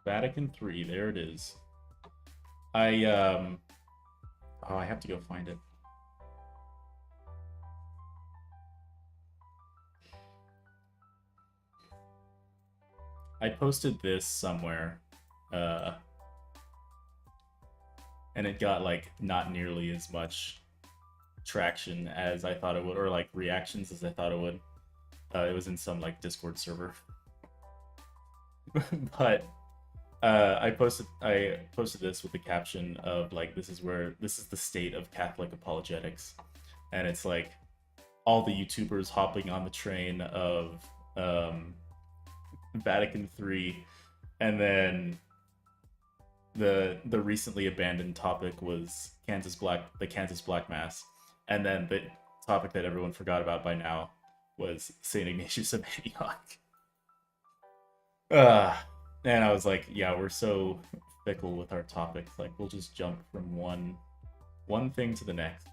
Vatican III, there it is. I have to go find it. I posted this somewhere, and it got like not nearly as much traction as I thought it would, or like reactions as I thought it would. It was in some like Discord server, but I posted this with the caption of like, this is the state of Catholic apologetics, and it's like all the YouTubers hopping on the train of Vatican III, and then the recently abandoned topic was the Kansas Black Mass, and then the topic that everyone forgot about by now was Saint Ignatius of Antioch. And I was like, yeah, we're so fickle with our topics. Like, we'll just jump from one thing to the next.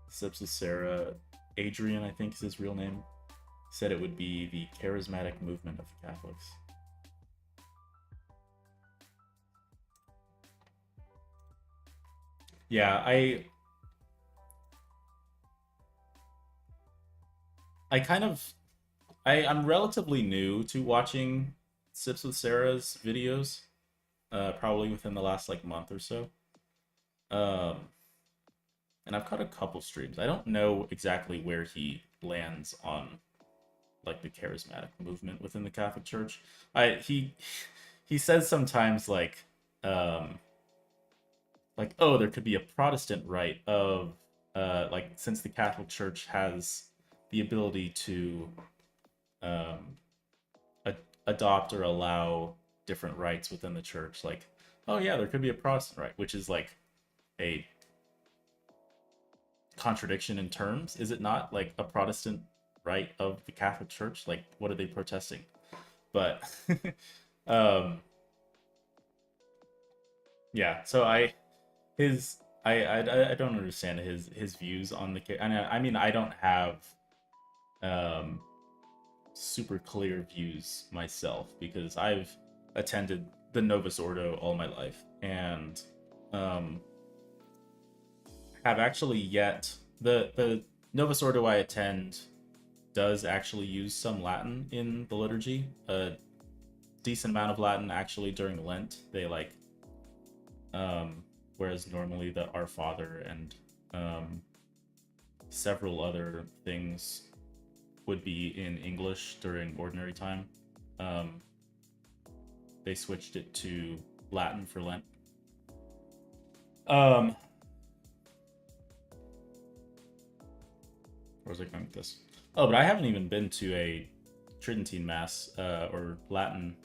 Sips with Sarah. Adrian, I think is his real name, said it would be the charismatic movement of Catholics. Yeah, I'm relatively new to watching Sips with Sarah's videos, probably within the last like month or so. And I've caught a couple streams. I don't know exactly where he lands on like the charismatic movement within the Catholic Church. He says sometimes like oh, there could be a Protestant rite of like, since the Catholic Church has the ability to adopt or allow different rites within the church, like, oh yeah, there could be a Protestant rite, which is like a contradiction in terms, is it not? Like, a Protestant rite of the Catholic Church, like, what are they protesting? But yeah, so I don't understand his views on the. I mean, I don't have super clear views myself, because I've attended the Novus Ordo all my life, and have actually yet the Novus Ordo I attend does actually use some Latin in the liturgy, a decent amount of Latin actually during Lent. They like whereas normally the Our Father and several other things would be in English during ordinary time, they switched it to Latin for Lent. Where was I going with this? Oh, but I haven't even been to a Tridentine Mass or Latin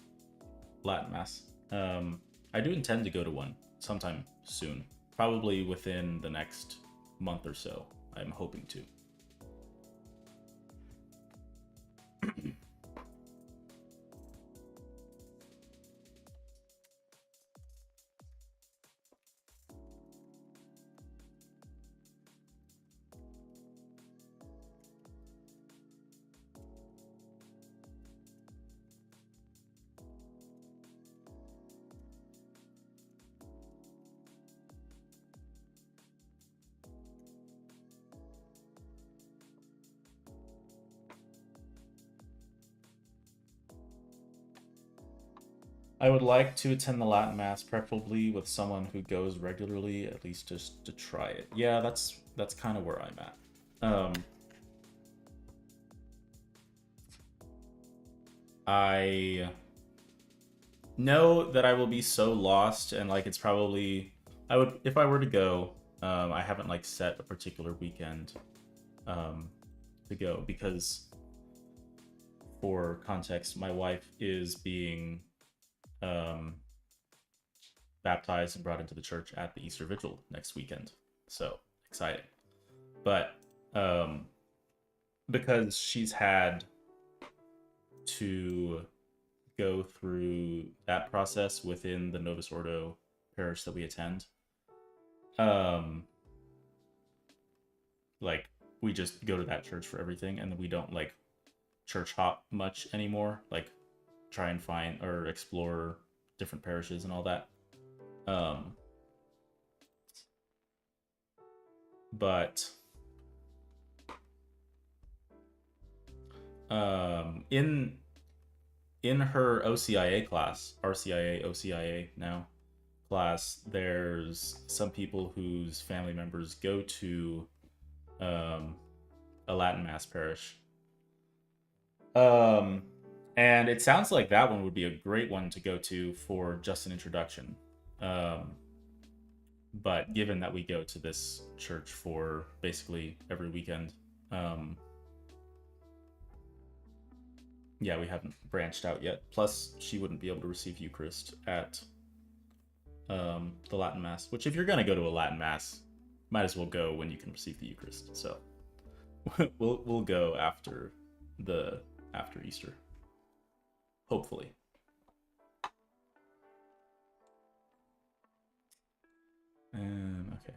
Mass. I do intend to go to one sometime soon, probably within the next month or so. I'm hoping to. I would like to attend the Latin Mass, preferably with someone who goes regularly, at least just to try it. Yeah, that's kind of where I'm at. I know that I will be so lost, and like it's probably I would if I were to go. I haven't like set a particular weekend to go because, for context, my wife is being baptized and brought into the church at the Easter Vigil next weekend. So exciting. But because she's had to go through that process within the Novus Ordo parish that we attend, like we just go to that church for everything, and we don't like church hop much anymore. Like try and find or explore different parishes and all that. But in her OCIA class, RCIA, OCIA now class, there's some people whose family members go to a Latin Mass parish. And it sounds like that one would be a great one to go to for just an introduction. But given that we go to this church for basically every weekend, yeah, we haven't branched out yet. Plus, she wouldn't be able to receive Eucharist at the Latin Mass, which if you're going to go to a Latin Mass, might as well go when you can receive the Eucharist. So we'll go after Easter, hopefully. Okay.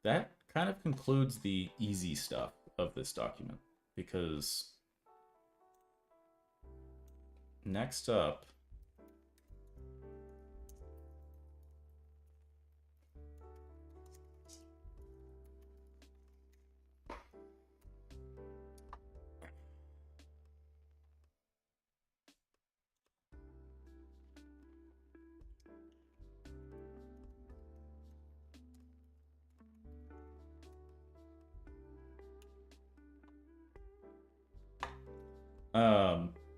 That kind of concludes the easy stuff of this document, because next up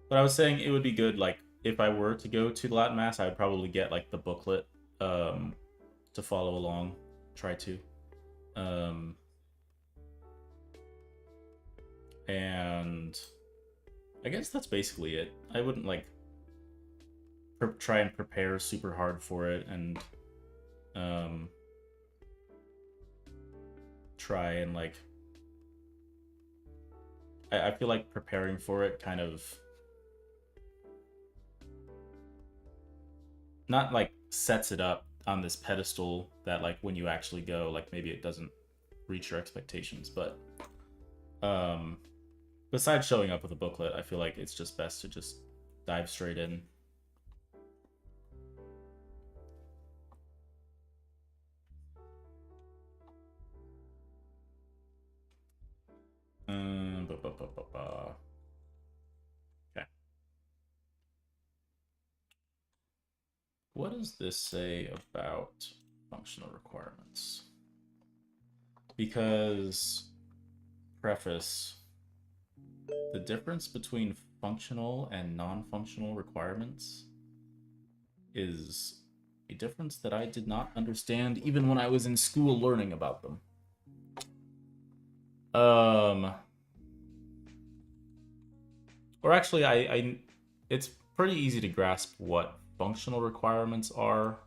but I was saying it would be good, like, if I were to go to the Latin Mass, I would probably get, like, the booklet to follow along. Try to. And I guess that's basically it. I wouldn't, like, try and prepare super hard for it, and try and, like... I feel like preparing for it kind of... not like sets it up on this pedestal that like when you actually go, like maybe it doesn't reach your expectations. But besides showing up with a booklet, I feel like it's just best to just dive straight in. Okay. What does this say about functional requirements? Because, preface, the difference between functional and non-functional requirements is a difference that I did not understand even when I was in school learning about them. Or actually, it's pretty easy to grasp what functional requirements are.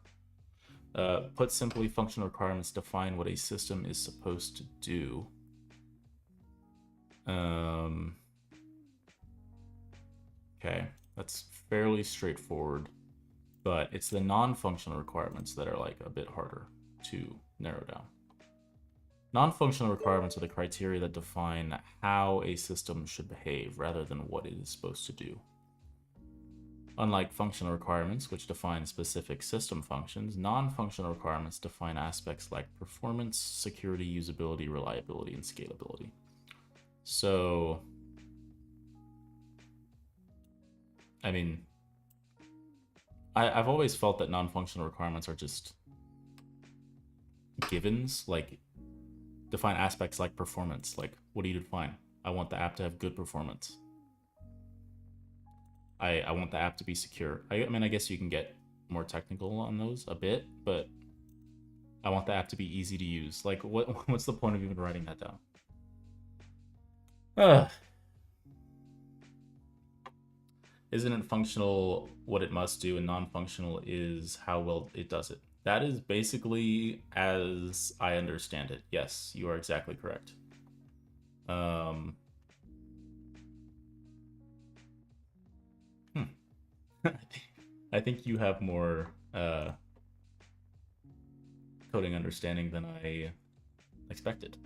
Put simply, functional requirements define what a system is supposed to do. Okay, that's fairly straightforward, but it's the non-functional requirements that are like a bit harder to narrow down. Non-functional requirements are the criteria that define how a system should behave rather than what it is supposed to do. Unlike functional requirements, which define specific system functions, non-functional requirements define aspects like performance, security, usability, reliability, and scalability. So, I mean, I've always felt that non-functional requirements are just givens, like define aspects like performance. Like, what do you define? I want the app to have good performance. I want the app to be secure. I mean, I guess you can get more technical on those a bit, but I want the app to be easy to use. Like, what's the point of even writing that down? Isn't it functional what it must do, and non-functional is how well it does it? That is basically as I understand it. Yes, you are exactly correct. I think you have more coding understanding than I expected.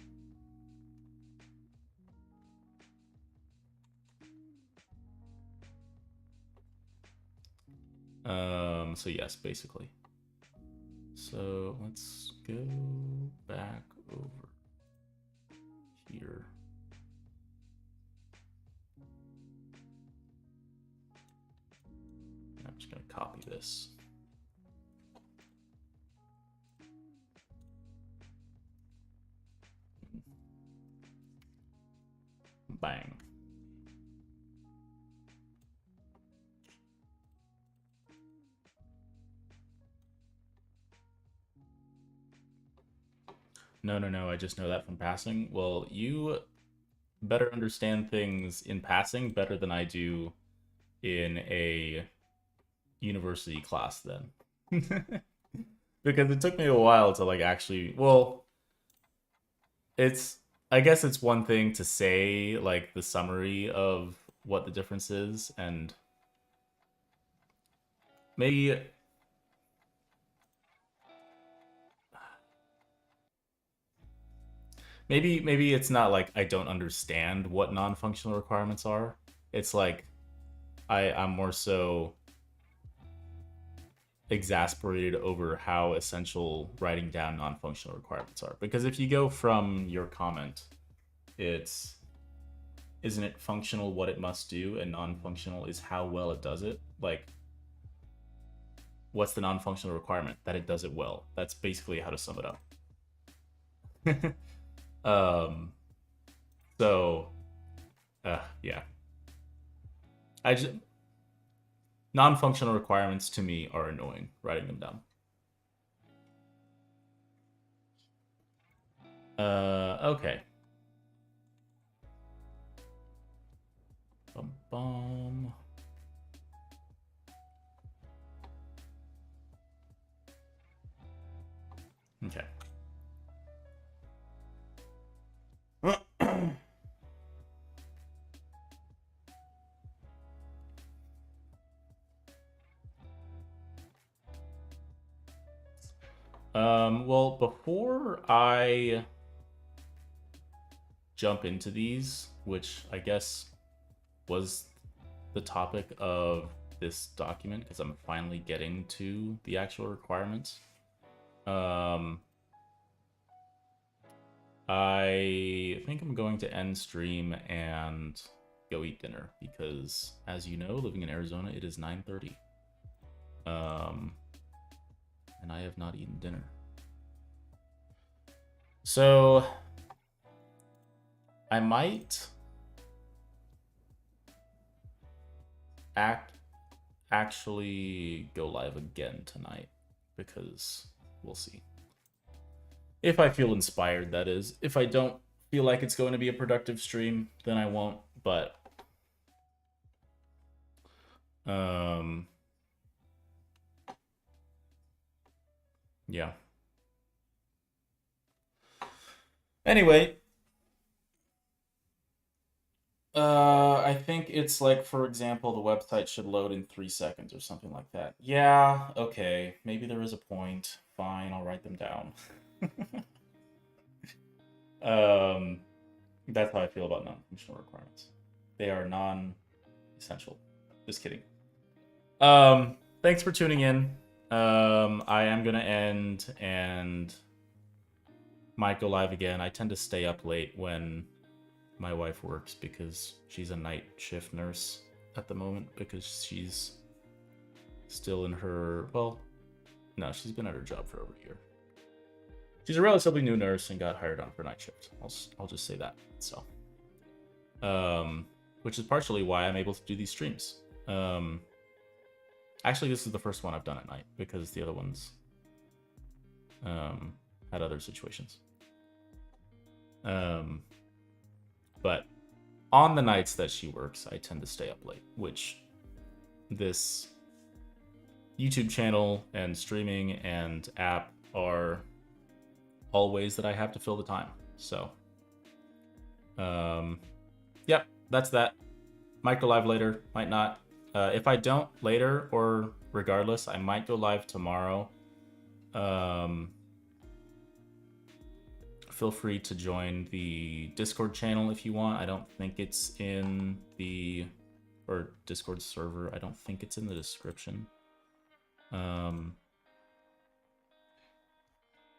So yes, basically. So let's go back over here. I'm just gonna copy this. Bang. No, I just know that from passing. Well, you better understand things in passing better than I do in a university class then. Because it took me a while to like actually, well, it's I guess it's one thing to say like the summary of what the difference is, and maybe maybe it's not like I don't understand what non-functional requirements are. It's like I'm more so exasperated over how essential writing down non-functional requirements are. Because if you go from your comment, it's isn't it functional what it must do, and non-functional is how well it does it. Like, what's the non-functional requirement? That it does it well. That's basically how to sum it up. So yeah, I just non-functional requirements to me are annoying writing them down. Okay. Bum, bum. Okay. Well, before I jump into these, which I guess was the topic of this document, because I'm finally getting to the actual requirements. I think I'm going to end stream and go eat dinner because, as you know, living in Arizona, it is 9:30. And I have not eaten dinner. So I might actually go live again tonight because we'll see. If I feel inspired, that is. If I don't feel like it's going to be a productive stream, then I won't, but yeah. Anyway, I think it's like, for example, the website should load in 3 seconds or something like that. Yeah, okay, maybe there is a point. Fine, I'll write them down. That's how I feel about non-functional requirements. They are non-essential. Just kidding. Thanks for tuning in. I am gonna end and might go live again. I tend to stay up late when my wife works because she's a night shift nurse at the moment because she's still in her, well, no, she's been at her job for over a year. She's a relatively new nurse and got hired on for night shift. I'll just say that. So, which is partially why I'm able to do these streams. Actually, this is the first one I've done at night because the other ones had other situations. But on the nights that she works, I tend to stay up late, which this YouTube channel and streaming and app are all ways that I have to fill the time. So, yep, that's that. Might go live later, might not. If I don't later or regardless, I might go live tomorrow. Feel free to join the Discord channel if you want. I don't think it's in the, or Discord server. I don't think it's in the description.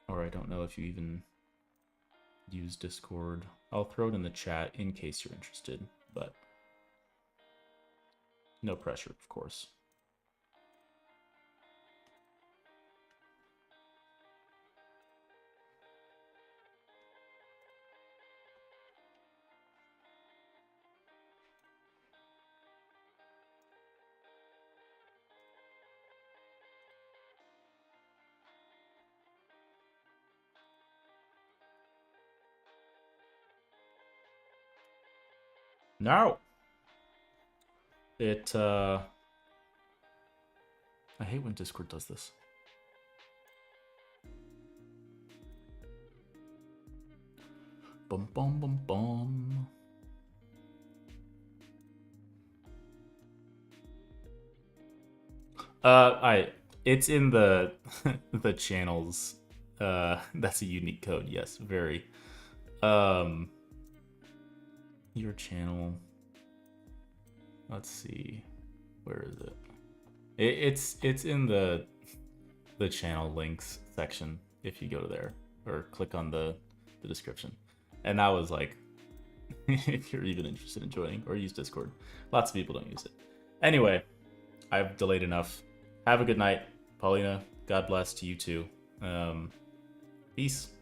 Or I don't know if you even use Discord. I'll throw it in the chat in case you're interested, but no pressure, of course. No. I hate when Discord does this. Bum bum bum bum. It's in the the channels. That's a unique code. Yes, very. Your channel. Let's see. Where is it? It's in the channel links section if you go to there or click on the description. And that was like, if you're even interested in joining or use Discord. Lots of people don't use it. Anyway, I've delayed enough. Have a good night, Paulina. God bless to you too. Peace.